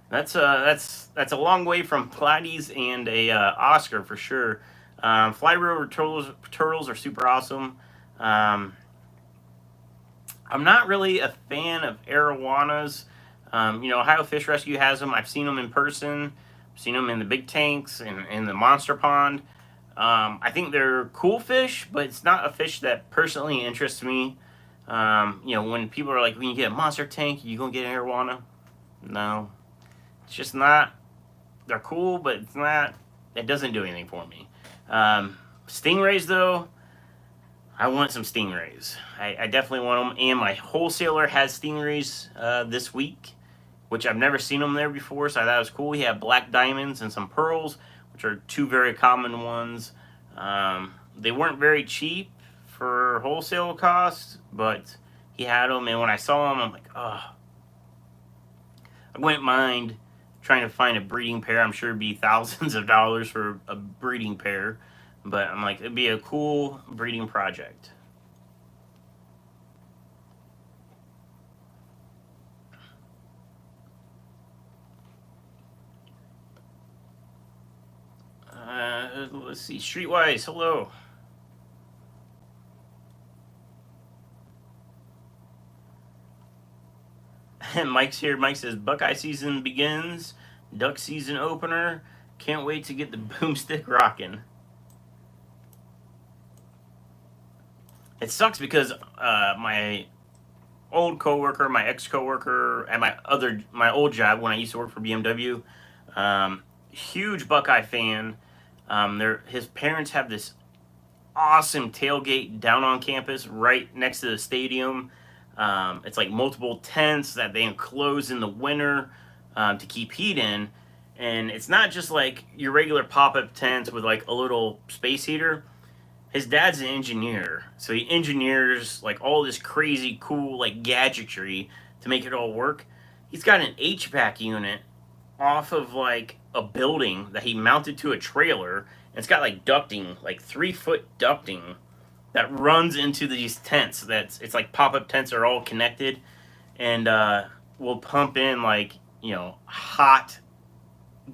That's a long way from platies and a Oscar for sure. Fly river turtles are super awesome. I'm not really a fan of arowanas. Ohio Fish Rescue has them. I've seen them in person. I've seen them in the big tanks and in the monster pond. I think they're cool fish, but it's not a fish that personally interests me. When people are like, when you get a monster tank, you gonna get an arowana? No, it's just not. They're cool, but it's not. It doesn't do anything for me. Stingrays, though, I want some stingrays. I definitely want them. And my wholesaler has stingrays this week, which I've never seen them there before, so I thought it was cool. He had black diamonds and some pearls, which are 2 very common ones. They weren't very cheap for wholesale costs, but he had them, and when I saw them, I'm like, oh, I wouldn't mind trying to find a breeding pair. I'm sure it'd be thousands of dollars for a breeding pair, but I'm like, it'd be a cool breeding project. Let's see, Streetwise, hello. And Mike's here. Mike says, Buckeye season begins. Duck season opener. Can't wait to get the boomstick rocking. It sucks because my old coworker, my ex coworker, at my old job when I used to work for BMW, huge Buckeye fan. His parents have this awesome tailgate down on campus, right next to the stadium. It's like multiple tents that they enclose in the winter to keep heat in. And it's not just like your regular pop-up tents with like a little space heater. His dad's an engineer, so he engineers like all this crazy cool like gadgetry to make it all work. He's got an HVAC unit off of like a building that he mounted to a trailer. And it's got like ducting, like 3-foot ducting that runs into these tents. It's like pop-up tents are all connected, and we'll pump in like hot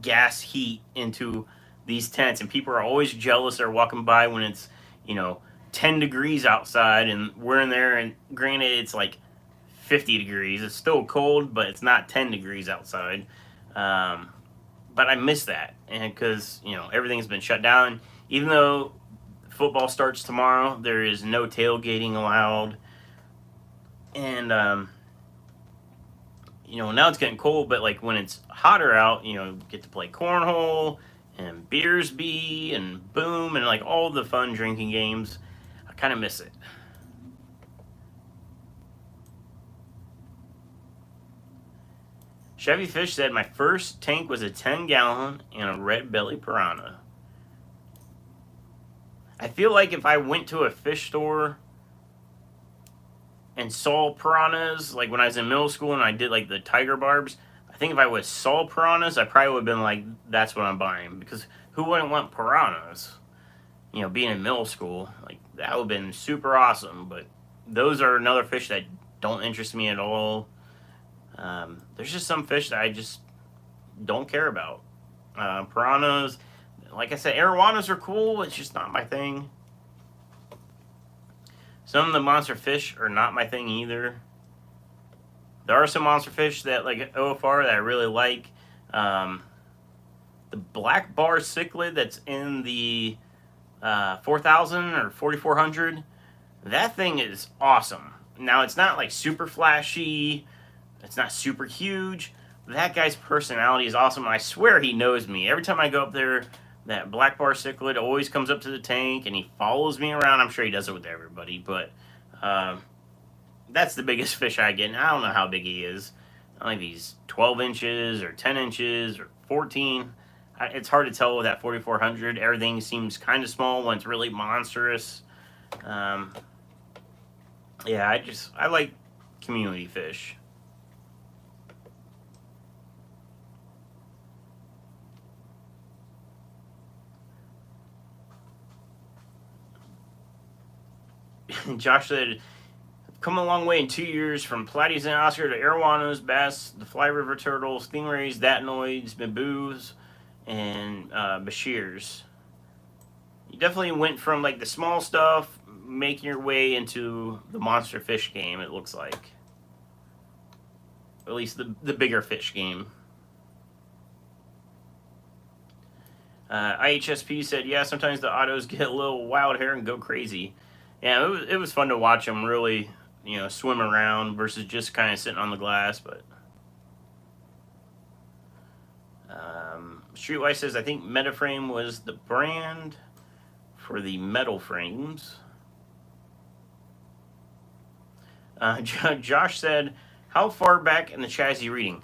gas heat into these tents, and people are always jealous. They're walking by when it's, you know, 10 degrees outside, and we're in there, and granted, it's like 50 degrees. It's still cold, but it's not 10 degrees outside. Um, but I miss that, and because, you know, everything's been shut down. Even though football starts tomorrow, there is no tailgating allowed, and you know, now it's getting cold, but like when it's hotter out, you know, get to play cornhole and Beersby and Boom and like all the fun drinking games. I kind of miss it. Chevy Fish said my first tank was a 10-gallon and a red belly piranha. I feel like if I went to a fish store and saw piranhas, like when I was in middle school and I did like the tiger barbs, I think if I was saw piranhas, I probably would have been like, that's what I'm buying. Because who wouldn't want piranhas? You know, being in middle school, like that would have been super awesome. But those are another fish that don't interest me at all. There's just some fish that I just don't care about. Piranhas, like I said, arowanas are cool. It's just not my thing. Some of the monster fish are not my thing either. There are some monster fish that like OFR that I really like. The black bar cichlid that's in the 4000 or 4400. That thing is awesome. Now it's not like super flashy. It's not super huge. That guy's personality is awesome. I swear he knows me. Every time I go up there, that black bar cichlid always comes up to the tank and he follows me around. I'm sure he does it with everybody, but that's the biggest fish I get. And I don't know how big he is. I don't know if he's 12 inches or 10 inches or 14. It's hard to tell with that 4400. Everything seems kind of small when it's really monstrous. Yeah, I like community fish. Josh said, come a long way in 2 years from platies and Oscar to arowanas, bass, the fly river turtles, stingrays, datinoids, babus, and bashirs. You definitely went from like the small stuff, making your way into the monster fish game. It looks like, at least the bigger fish game. IHSP said, yeah, sometimes the autos get a little wild here and go crazy. Yeah, it was fun to watch them really, you know, swim around versus just kind of sitting on the glass. But Streetwise says, I think Metaframe was the brand for the metal frames. Josh said, how far back in the chat is he reading?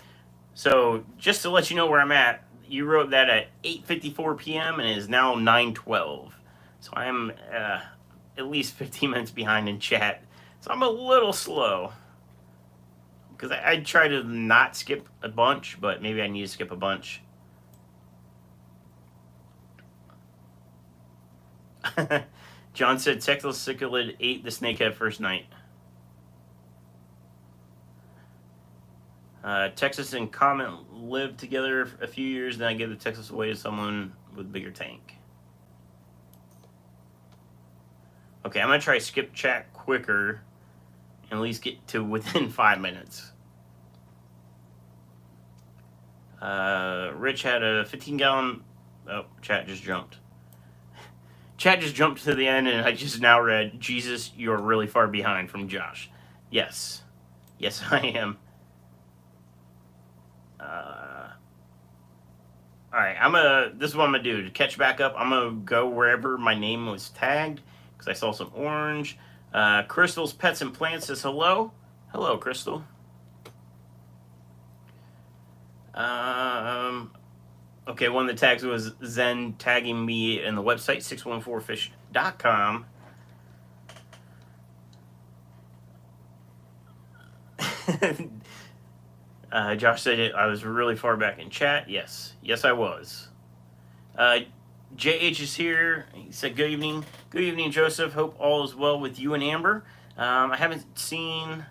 So just to let you know where I'm at, you wrote that at 8:54 p.m. and it is now 9:12. So I'm at least 15 minutes behind in chat. So I'm a little slow. Because I try to not skip a bunch, but maybe I need to skip a bunch. John said Texas cichlid ate the snakehead first night. Texas and Comet lived together a few years, then I gave the Texas away to someone with a bigger tank. Okay, I'm going to try to skip chat quicker and at least get to within 5 minutes. Rich had a 15-gallon... Oh, chat just jumped. Chat just jumped to the end, and I just now read, Jesus, you're really far behind from Josh. Yes. Yes, I am. Alright, this is what I'm going to do. To catch back up, I'm going to go wherever my name was tagged, because I saw some orange. Crystal's Pets and Plants says hello. Hello, Crystal. Okay, one of the tags was Zen tagging me in the website, 614fish.com. Josh said I was really far back in chat. Yes. Yes, I was. JH is here. He said, good evening. Good evening, Joseph. Hope all is well with you and Amber. I haven't seen... I'm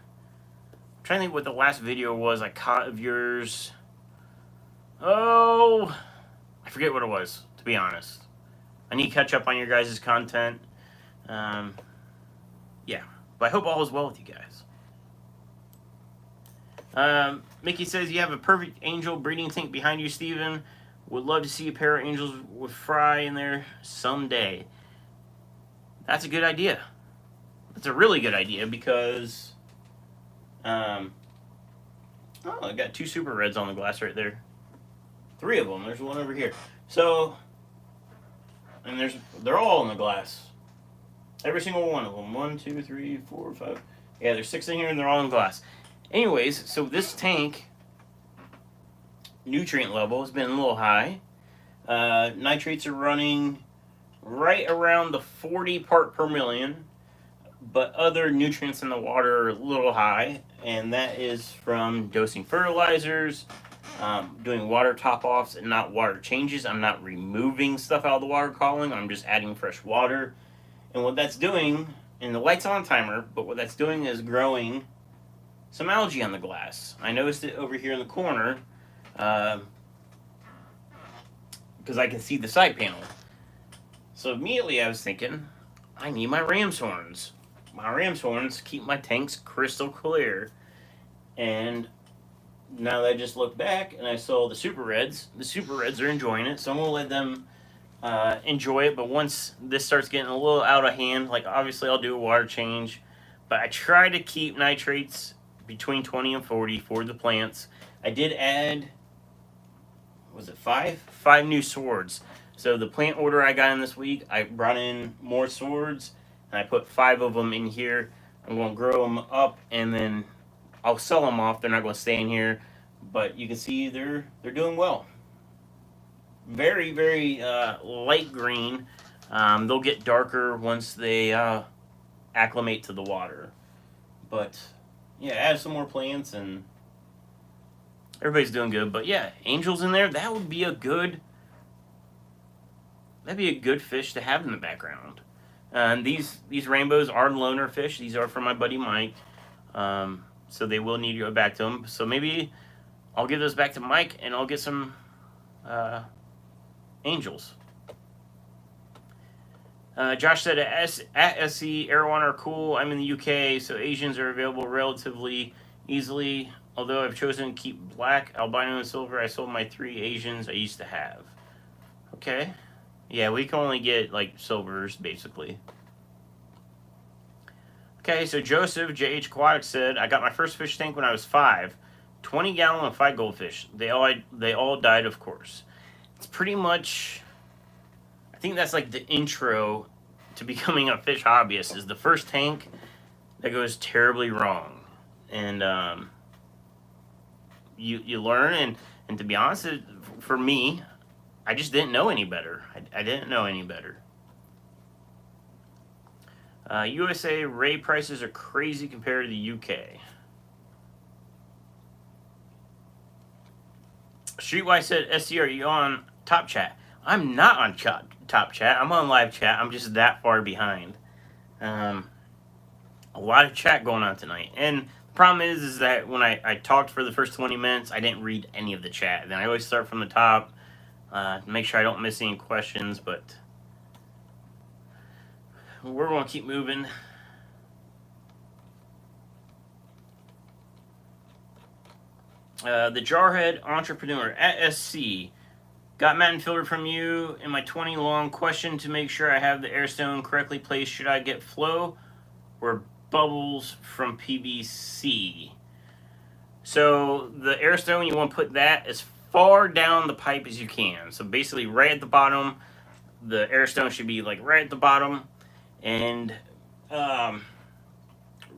trying to think what the last video was I caught of yours. Oh... I forget what it was. to be honest. I need to catch up on your guys' content. Yeah, but I hope all is well with you guys. Mickey says, you have a perfect angel breeding tank behind you, Steven. Would love to see a pair of angels with Fry in there someday. That's a good idea. That's a really good idea because, oh, I got 2 super reds on the glass right there. 3 of them. There's one over here. So, and they're all in the glass. Every single one of them. 1, 2, 3, 4, 5. Yeah, there's 6 in here and they're all in glass. Anyways, so this tank nutrient level has been a little high. Nitrates are running right around the 40 part per million, but other nutrients in the water are a little high, and that is from dosing fertilizers, doing water top-offs and not water changes. I'm not removing stuff out of the water column, I'm just adding fresh water. And what that's doing, and the light's on timer, but what that's doing is growing some algae on the glass. I noticed it over here in the corner, because I can see the side panel. So immediately I was thinking, I need my ram's horns. My ram's horns keep my tanks crystal clear. And now that I just looked back and I saw the super reds are enjoying it. So I'm gonna let them enjoy it. But once this starts getting a little out of hand, like obviously I'll do a water change. But I try to keep nitrates between 20 and 40 for the plants. I did add, was it 5? 5 new swords. So the plant order I got in this week, I brought in more swords, and I put 5 of them in here. I'm going to grow them up, and then I'll sell them off. They're not going to stay in here, but you can see they're doing well. Very, very light green. They'll get darker once they acclimate to the water. But yeah, add some more plants, and everybody's doing good. But yeah, angels in there, that would be a good. That'd be a good fish to have in the background. And these rainbows are loner fish. These are from my buddy Mike. So they will need to go back to him. So maybe I'll give those back to Mike and I'll get some angels. Josh said at SC, Erewhon are cool. I'm in the UK, so Asians are available relatively easily. Although I've chosen to keep black, albino, and silver, I sold my 3 Asians I used to have. Okay. Yeah, we can only get, like, silvers, basically. Okay, so Joseph, JH Aquatics said, I got my first fish tank when I was 5. 20 gallon of 5 goldfish. They all died, of course. It's pretty much, I think that's like the intro to becoming a fish hobbyist, is the first tank that goes terribly wrong. And you learn, and to be honest, for me, I just didn't know any better. I didn't know any better. USA ray prices are crazy compared to the UK. Streetwise said, SC, are you on Top Chat? I'm not on Top Chat. I'm on live chat. I'm just that far behind. A lot of chat going on tonight. And the problem is that when I talked for the first 20 minutes, I didn't read any of the chat. Then I always start from the top to make sure I don't miss any questions. But we're going to keep moving. The Jarhead Entrepreneur at SC. Got Matt and Filter from you in my 20 long question to make sure I have the airstone correctly placed. Should I get flow or bubbles from PVC? So the airstone, you want to put that as far down the pipe as you can. So basically right at the bottom, the airstone should be like right at the bottom. And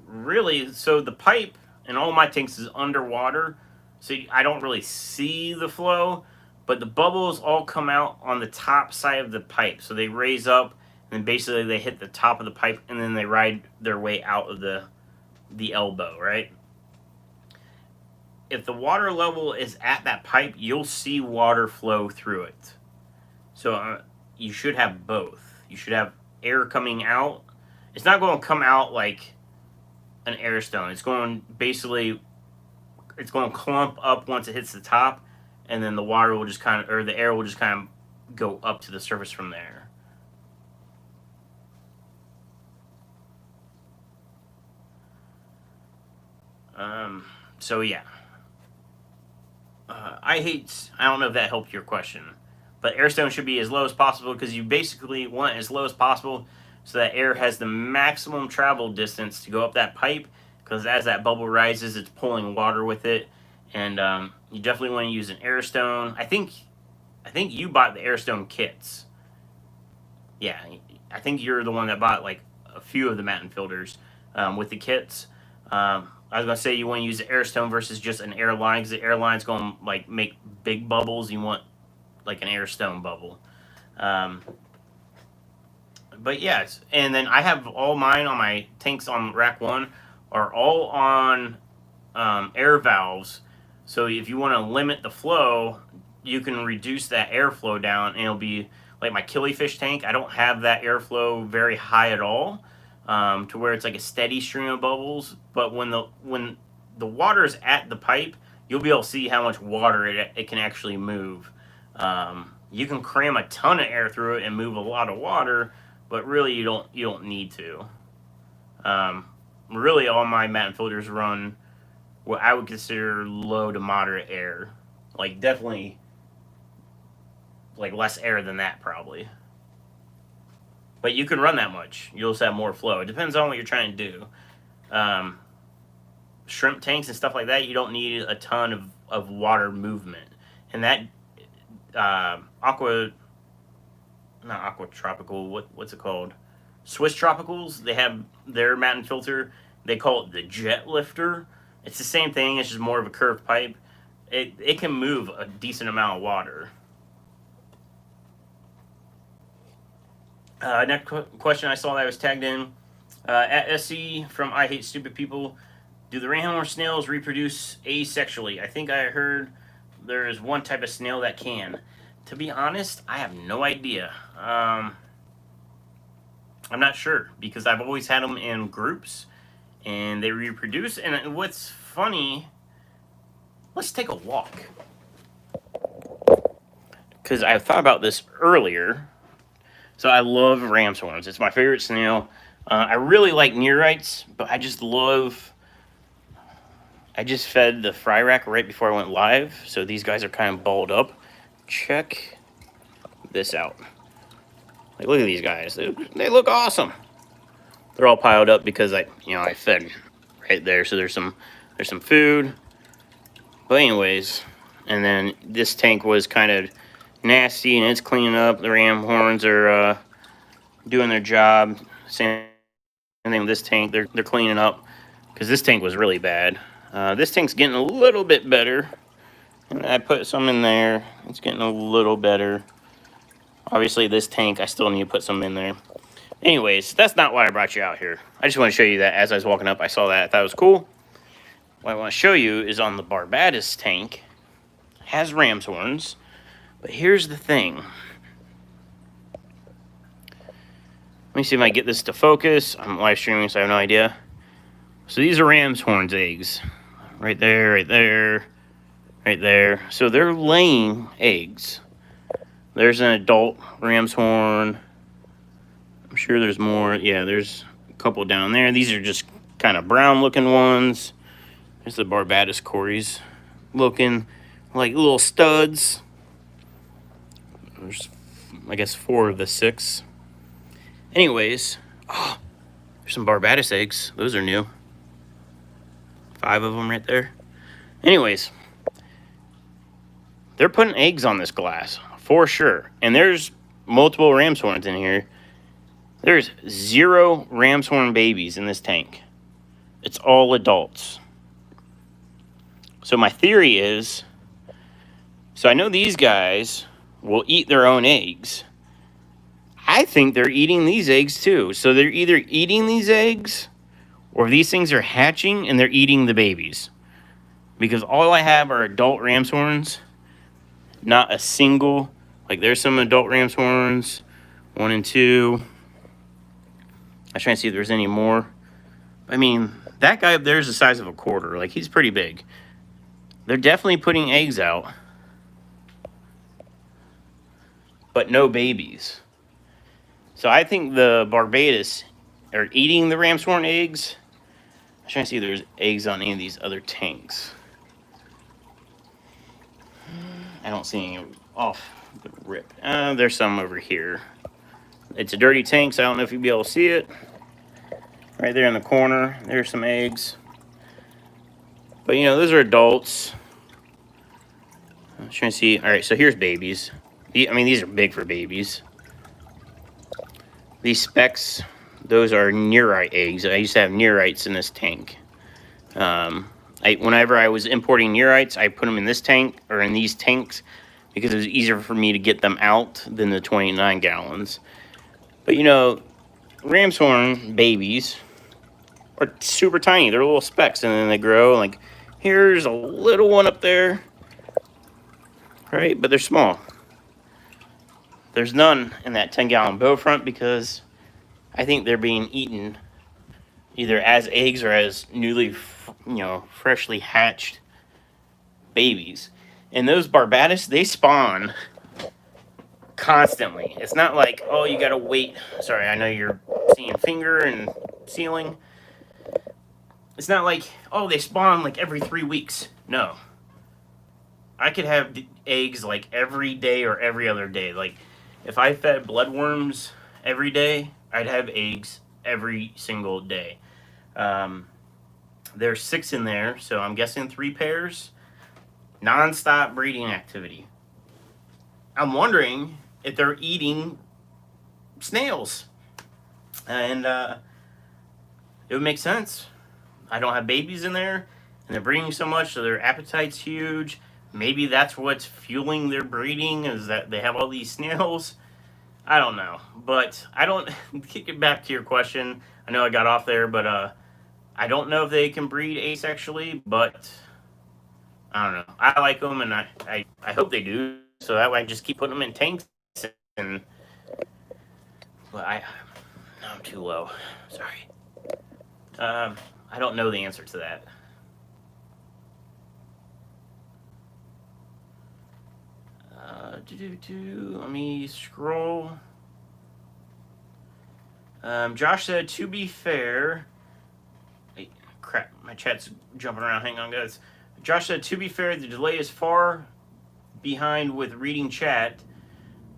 really, so the pipe in all my tanks is underwater, so I don't really see the flow, but the bubbles all come out on the top side of the pipe. So they raise up, and basically they hit the top of the pipe, and then they ride their way out of the elbow, right? If the water level is at that pipe, you'll see water flow through it. So you should have both. You should have air coming out. It's not going to come out like an airstone. It's going to clump up once it hits the top, and then the water will just kind of, or the air will just kind of go up to the surface from there. So yeah, I don't know if that helped your question, but airstone should be as low as possible because you basically want as low as possible so that air has the maximum travel distance to go up that pipe, because as that bubble rises, it's pulling water with it, and you definitely want to use an airstone. I think you bought the airstone kits. Yeah, I think you're the one that bought like a few of the Matin filters with the kits. I was gonna say you want to use the airstone versus just an airline, because the airline's gonna like make big bubbles. You want like an airstone bubble. Um, but yes, and then I have all mine on my tanks on rack one are all on air valves. So if you want to limit the flow, you can reduce that airflow down, and it'll be like my killifish tank. I don't have that airflow very high at all, to where it's like a steady stream of bubbles. But when the water is at the pipe, you'll be able to see how much water it can actually move. You can cram a ton of air through it and move a lot of water, but really you don't need to. Um, Really, all my Matin filters run what I would consider low to moderate air. Like definitely like less air than that probably. But you can run that much. You'll just have more flow. It depends on what you're trying to do. Um, Shrimp tanks and stuff like that, you don't need a ton of water movement. And that aqua, not aqua tropical, what's it called? Swiss Tropicals, they have their Matin filter. They call it the jet lifter. It's the same thing, it's just more of a curved pipe. It can move a decent amount of water. Next question I saw that was tagged in at SC from I Hate Stupid People. Do the ram snails reproduce asexually? I think I heard there is one type of snail that can. To be honest, I have no idea. I'm not sure because I've always had them in groups and they reproduce. And what's funny, let's take a walk. Because I thought about this earlier. So I love ram's horns. It's my favorite snail. I really like neorites, but I just love. I just fed the fry rack right before I went live, so these guys are kind of balled up. Check this out. Like, look at these guys. They look awesome. They're all piled up because I fed right there. So there's some food. But anyways, and then this tank was kind of nasty and it's cleaning up. The ram horns are doing their job. Same thing with this tank. They're cleaning up because this tank was really bad. This tank's getting a little bit better. And I put some in there. It's getting a little better. Obviously, this tank, I still need to put some in there. Anyways, that's not why I brought you out here. I just want to show you that as I was walking up, I saw that. I thought it was cool. What I want to show you is on the Barbados tank. It has ram's horns. But here's the thing. Let me see if I get this to focus. I'm live streaming, so I have no idea. So these are ram's horns eggs. Right there, right there, right there. So they're laying eggs. There's an adult ram's horn. I'm sure there's more. Yeah, there's a couple down there. These are just kind of brown looking ones. There's the Barbados Corys looking like little studs. There's, I guess, 4 of the 6. Anyways, oh, there's some Barbados eggs. Those are new. 5 of them right there. Anyways, they're putting eggs on this glass for sure. And there's multiple ram's horns in here. There's 0 ram's horn babies in this tank. It's all adults. So my theory is, so I know these guys will eat their own eggs. I think they're eating these eggs too. So they're either eating these eggs or these things are hatching and they're eating the babies. Because all I have are adult ram's horns. Not a single. Like there's some adult ram's horns. 1 and 2. I was trying to see if there's any more. I mean, that guy up there is the size of a quarter. Like, he's pretty big. They're definitely putting eggs out. but no babies. So I think the Barbados are eating the ramshorn eggs. I'm trying to see if there's eggs on any of these other tanks. I don't see any off the rip. There's some over here. It's a dirty tank, so I don't know if you'll be able to see it. Right there in the corner, there's some eggs. But you know, those are adults. I'm trying to see. All right, so here's babies. I mean, these are big for babies. These specks, those are nearite eggs. I used to have nearites in this tank. Whenever I was importing nearites, I put them in this tank or in these tanks because it was easier for me to get them out than the 29 gallons. But you know, ramshorn babies are super tiny. They're little specks, and then they grow. Like, here's a little one up there, right? But they're small. There's none in that 10-gallon bow front because I think they're being eaten either as eggs or as newly, freshly hatched babies. And those Barbados, they spawn constantly. It's not like, oh, you gotta wait. Sorry, I know you're seeing finger and ceiling. It's not like, oh, they spawn like every 3 weeks. No. I could have eggs like every day or every other day. Like, if I fed bloodworms every day, I'd have eggs every single day. There's 6 in there, so I'm guessing 3 pairs. Non-stop breeding activity. I'm wondering if they're eating snails. And it would make sense. I don't have babies in there, and they're breeding so much, so their appetite's huge. Maybe that's what's fueling their breeding, is that they have all these snails. I don't know. But I don't... Kick it back to your question. I know I got off there, but I don't know if they can breed asexually, but I don't know. I like them, and I hope they do. So that way I just keep putting them in tanks. And but I'm too low. Sorry. I don't know the answer to that. Let me scroll. Josh said, to be fair... Hey, crap, my chat's jumping around. Hang on, guys. Josh said, to be fair, the delay is far behind with reading chat,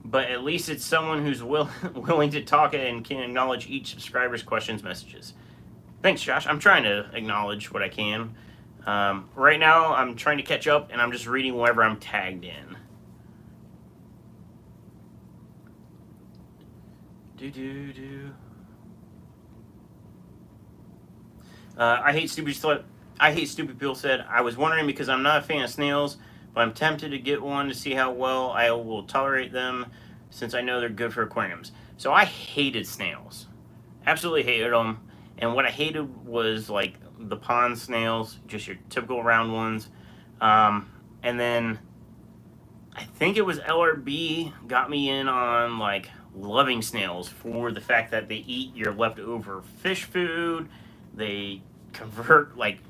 but at least it's someone who's willing to talk and can acknowledge each subscriber's questions, messages. Thanks, Josh. I'm trying to acknowledge what I can. Right now, I'm trying to catch up, and I'm just reading wherever I'm tagged in. I hate stupid people said, I was wondering because I'm not a fan of snails, but I'm tempted to get one to see how well I will tolerate them since I know they're good for aquariums. So I hated snails. Absolutely hated them. And what I hated was like the pond snails, just your typical round ones. And then I think it was LRB got me in on like loving snails for the fact that they eat your leftover fish food. They convert like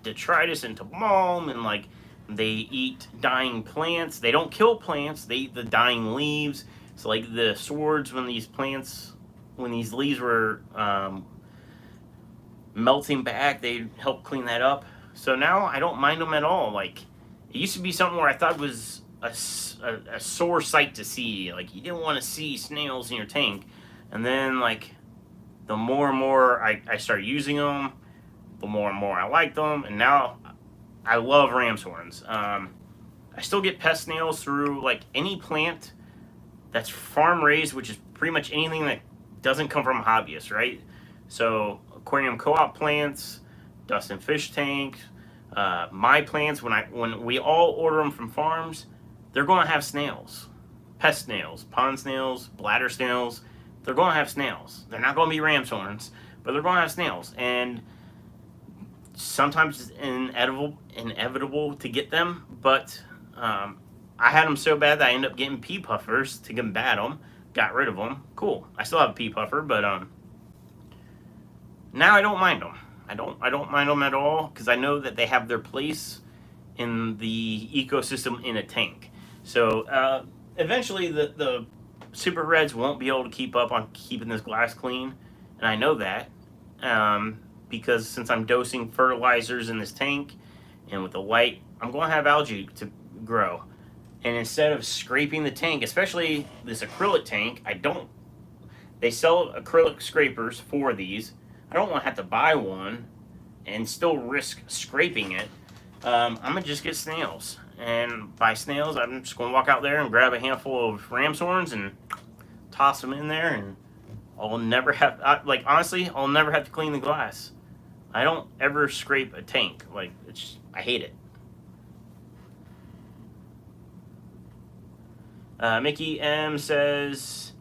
detritus into balm, and like they eat dying plants. They don't kill plants, they eat the dying leaves. So like the swords, when these leaves were melting back, they help clean that up. So now I don't mind them at all. Like, it used to be something where I thought was a sore sight to see. Like, you didn't want to see snails in your tank. And then like the more and more I started using them, the more and more I liked them, and now I love ramshorns. I still get pest snails through like any plant that's farm raised, which is pretty much anything that doesn't come from hobbyists, right? So aquarium co-op plants, Dustin Fish tank, my plants, when we all order them from farms, they're going to have snails, pest snails, pond snails, bladder snails. They're going to have snails. They're not going to be ramshorns, but they're going to have snails. And sometimes it's inevitable to get them, but I had them so bad that I ended up getting pea puffers to combat them. Got rid of them. Cool. I still have a pea puffer, but now I don't mind them. I don't mind them at all, because I know that they have their place in the ecosystem in a tank. So eventually the Super Reds won't be able to keep up on keeping this glass clean, and I know that because since I'm dosing fertilizers in this tank and with the light, I'm going to have algae to grow. And instead of scraping the tank, especially this acrylic tank, they sell acrylic scrapers for these. I don't want to have to buy one and still risk scraping it. I'm going to just get snails. And by snails, I'm just going to walk out there and grab a handful of ram's horns and toss them in there, and I'll never have, honestly, I'll never have to clean the glass. I don't ever scrape a tank. I hate it. Mickey M says,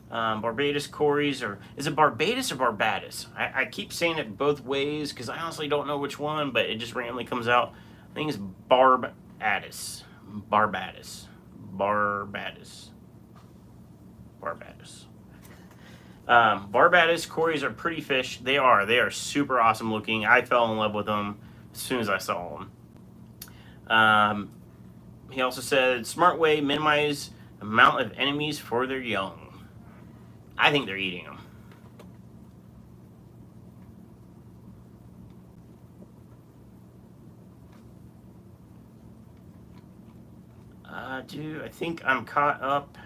Barbados Corys, or is it Barbados or Barbados? I keep saying it both ways because I honestly don't know which one, but it just randomly comes out. I think it's Barbados. Barbados. Barbados Corys are pretty fish. They are super awesome looking. I fell in love with them as soon as I saw them. He also said, smart way, minimize amount of enemies for their young. I think they're eating them. I think I'm caught up.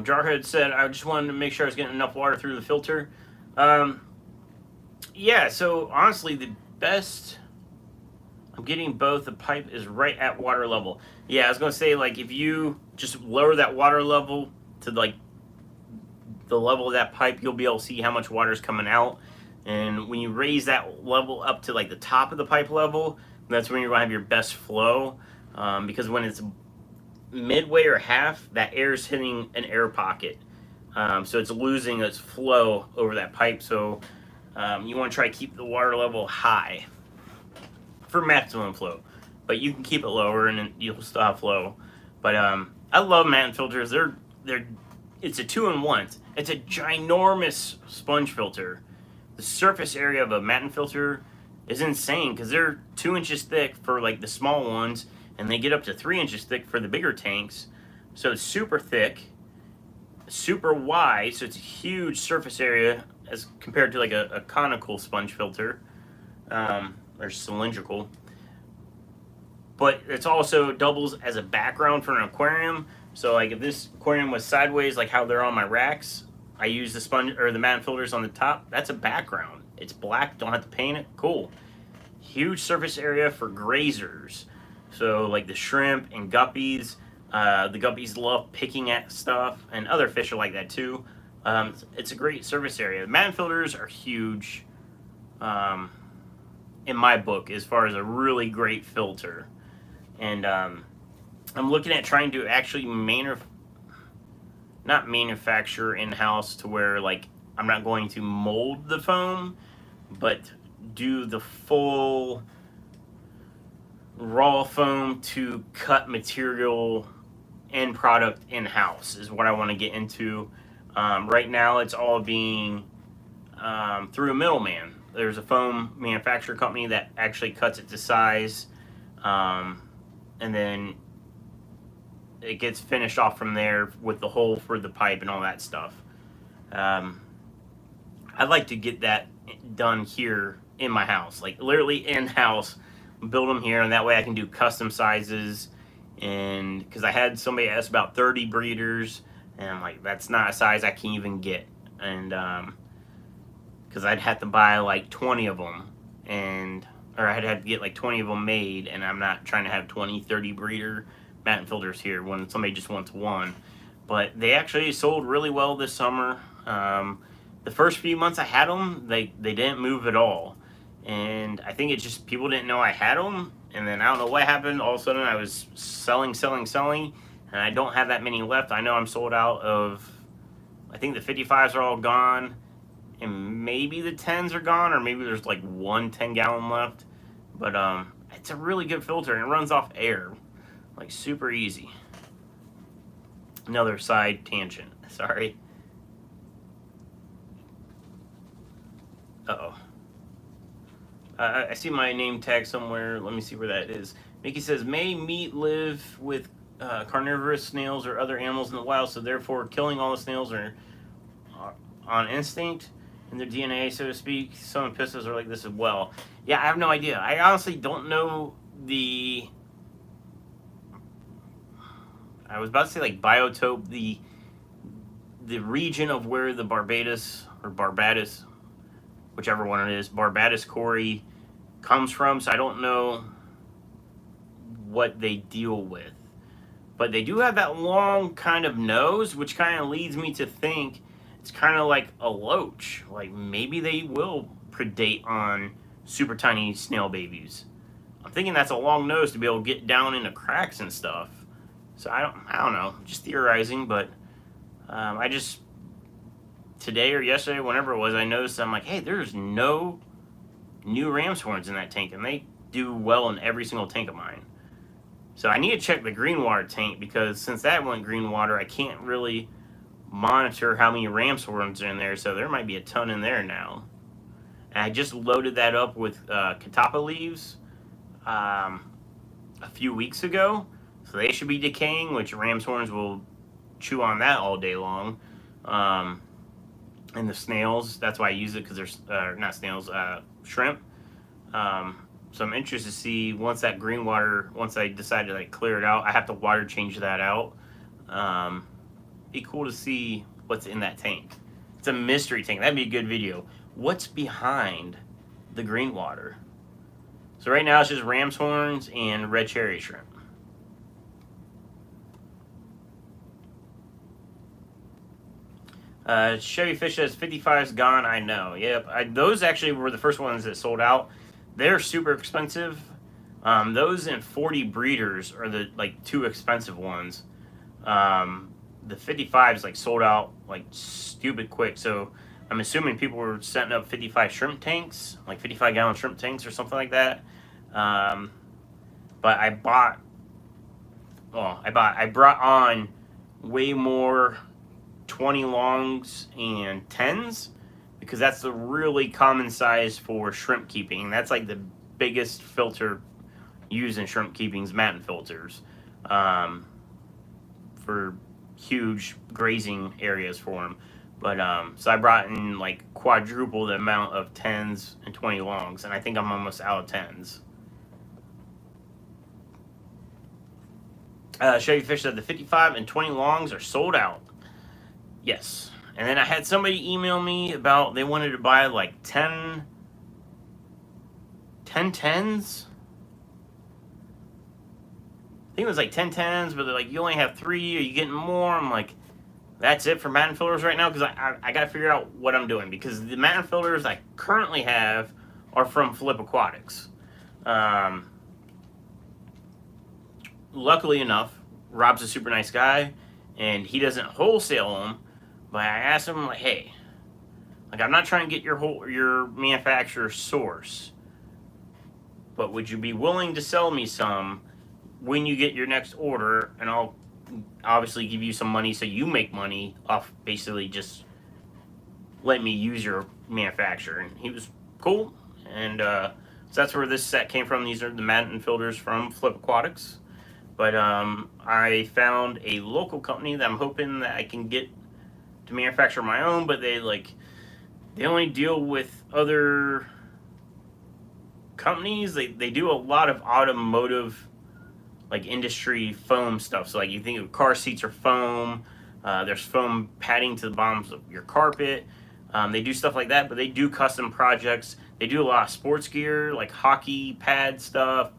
Jarhead said, I just wanted to make sure I was getting enough water through the filter. Yeah, so honestly, the best, I'm getting both. The pipe is right at water level. Yeah, I was going to say, if you just lower that water level to, the level of that pipe, you'll be able to see how much water is coming out. And when you raise that level up to, the top of the pipe level, that's when you're going to have your best flow. Because when it's midway or half, that air is hitting an air pocket, so it's losing its flow over that pipe. So you want to try to keep the water level high for maximum flow, but you can keep it lower and you'll still have flow. But I love Matten filters. It's a 2-in-1. It's a ginormous sponge filter. The surface area of a Matten filter is insane because they're 2 inches thick for the small ones, and they get up to 3 inches thick for the bigger tanks. So it's super thick, super wide, so it's a huge surface area as compared to a conical sponge filter, or cylindrical. But it's also doubles as a background for an aquarium. So if this aquarium was sideways, how they're on my racks, I use the sponge or the Matten filters on the top. That's a background. It's black, don't have to paint it. Cool. Huge surface area for grazers. So the shrimp and guppies, the guppies love picking at stuff, and other fish are like that too. It's a great surface area. The Matten filters are huge, in my book, as far as a really great filter. And I'm looking at trying to actually not manufacture in-house to where I'm not going to mold the foam, but do the full raw foam to cut material end product in-house is what I want to get into. Right now it's all being through a middleman. There's a foam manufacturer company that actually cuts it to size, and then it gets finished off from there with the hole for the pipe and all that stuff. I'd like to get that done here in my house, literally in-house, build them here, and that way I can do custom sizes. And because I had somebody ask about 30 breeders, and I'm like, that's not a size I can even get. And because I'd have to buy 20 of them, or I'd have to get 20 of them made, and I'm not trying to have 20, 30 breeder Matten filters here when somebody just wants one. But they actually sold really well this summer. The first few months I had them, they didn't move at all. And I think it's just people didn't know I had them. And then I don't know what happened. All of a sudden I was selling. And I don't have that many left. I know I'm sold out of, I think the 55s are all gone. And maybe the 10s are gone. Or maybe there's one 10-gallon left. But it's a really good filter. And it runs off air. Super easy. Another side tangent. Sorry. Uh-oh. I see my name tag somewhere. Let me see where that is. Mickey says, may meat live with carnivorous snails or other animals in the wild, so therefore killing all the snails are on instinct in their DNA, so to speak. Some pistols are like this as well. Yeah, I have no idea. I honestly don't know I was about to say like biotope, the region of where the Barbados, whichever one it is, Barbados Cory comes from, so I don't know what they deal with. But they do have that long kind of nose, which kind of leads me to think it's kind of like a loach. Like maybe they will predate on super tiny snail babies. I'm thinking that's a long nose to be able to get down into cracks and stuff. So I don't know, just theorizing, but I just, today or yesterday, whenever it was, I noticed, I'm like, hey, there's no new ram's horns in that tank, and they do well in every single tank of mine. So I need to check the green water tank, because since that went green water, I can't really monitor how many ram's horns are in there, so there might be a ton in there now. And I just loaded that up with catappa leaves a few weeks ago, so they should be decaying, which ram's horns will chew on that all day long. And the snails, that's why I use it, because there's not snails, shrimp. So I'm interested to see once that green water, once I decide to like clear it out, I have to water change that out. Be cool to see what's in that tank. It's a mystery tank. That'd be a good video. What's behind the green water? So right now it's just ram's horns and red cherry shrimp. Chevy Fish says 55's gone. I know. Yep. Those actually were the first ones that sold out. They're super expensive. Those and 40 breeders are the like two expensive ones. The 55's like sold out like stupid quick. So I'm assuming people were setting up 55 shrimp tanks, like 55-gallon shrimp tanks or something like that. But I brought on way more 20 longs and 10s, because that's the really common size for shrimp keeping. That's like the biggest filter used in shrimp keepings, matin filters, for huge grazing areas for them. But so I brought in like quadruple the amount of 10s and 20 longs, and I think I'm almost out of 10s. Chevy Fish said the 55 and 20 longs are sold out. Yes. And then I had somebody email me about they wanted to buy like 10 10s. I think it was like 10 10s, but they're like, you only have 3, are you getting more? I'm like, that's it for matin filters right now, because I got to figure out what I'm doing, because the matin filters I currently have are from Flip Aquatics. Luckily enough, Rob's a super nice guy, and he doesn't wholesale them. But I asked him, like, hey, like, I'm not trying to get your manufacturer source, but would you be willing to sell me some when you get your next order, and I'll obviously give you some money so you make money off basically just let me use your manufacturer. And he was cool, and so that's where this set came from. These are the matin filters from Flip Aquatics. But I found a local company that I'm hoping that I can get to manufacture my own, but they only deal with other companies. They do a lot of automotive like industry foam stuff. So like you think of car seats are foam, there's foam padding to the bottoms of your carpet. They do stuff like that, but they do custom projects. They do a lot of sports gear, like hockey pad stuff,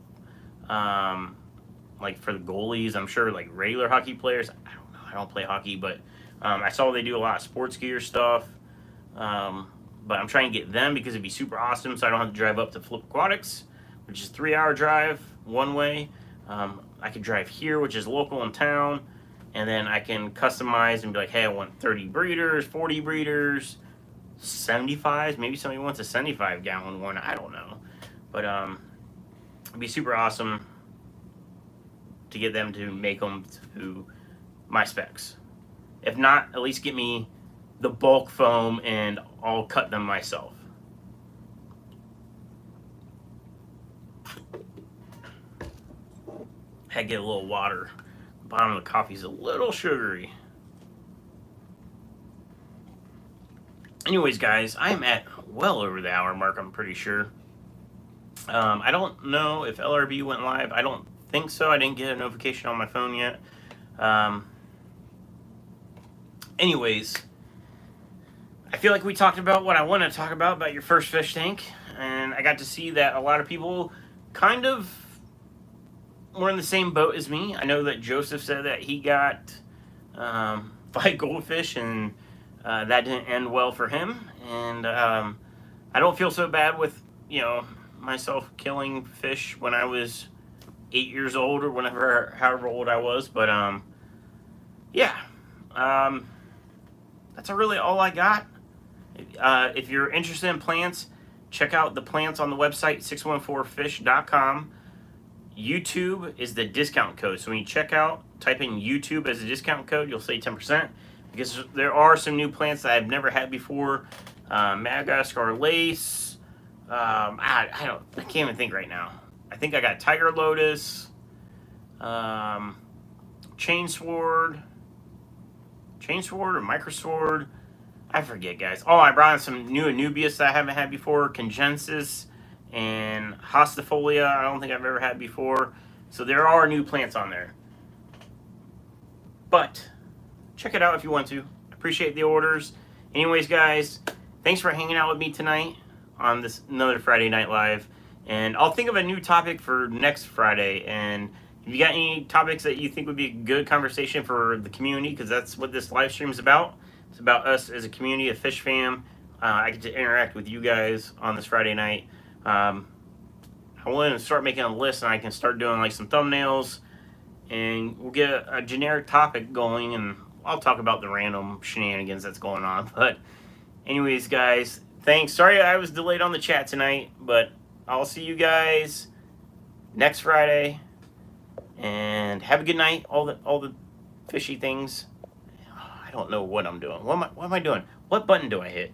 like for the goalies. I'm sure like regular hockey players, I don't know, I don't play hockey, but I saw they do a lot of sports gear stuff, but I'm trying to get them because it'd be super awesome, so I don't have to drive up to Flip Aquatics, which is a 3-hour drive one way. I could drive here, which is local in town, and then I can customize and be like, hey, I want 30 breeders, 40 breeders, 75s. Maybe somebody wants a 75-gallon one. I don't know, but it'd be super awesome to get them to make them to my specs. If not, at least get me the bulk foam and I'll cut them myself. Had to get a little water. The bottom of the coffee's a little sugary. Anyways, guys, I'm at well over the hour mark, I'm pretty sure. I don't know if LRB went live. I don't think so. I didn't get a notification on my phone yet. Anyways, I feel like we talked about what I want to talk about your first fish tank. And I got to see that a lot of people kind of were in the same boat as me. I know that Joseph said that he got 5 goldfish, and that didn't end well for him. And I don't feel so bad with, myself killing fish when I was 8 years old or however old I was. But yeah, that's really all I got. If you're interested in plants, check out the plants on the website 614fish.com. YouTube is the discount code. So when you check out, type in YouTube as a discount code, you'll save 10%. Because there are some new plants that I've never had before. Madagascar lace. I can't even think right now. I think I got tiger lotus, chainsword or microsword. I forget, guys. Oh, I brought in some new Anubias that I haven't had before. Congensis and hostifolia. I don't think I've ever had before. So there are new plants on there. But check it out if you want to. Appreciate the orders. Anyways, guys, thanks for hanging out with me tonight on this another Friday Night Live. And I'll think of a new topic for next Friday. And if you got any topics that you think would be a good conversation for the community, because that's what this live stream is about. It's about us as a community, a fish fam. I get to interact with you guys on this Friday night. I want to start making a list, and I can start doing like some thumbnails, and we'll get a generic topic going, and I'll talk about the random shenanigans that's going on. But anyways, guys, thanks. Sorry I was delayed on the chat tonight, but I'll see you guys next Friday, and have a good night. All the fishy things. I don't know what I'm doing. What am I doing? What button do I hit?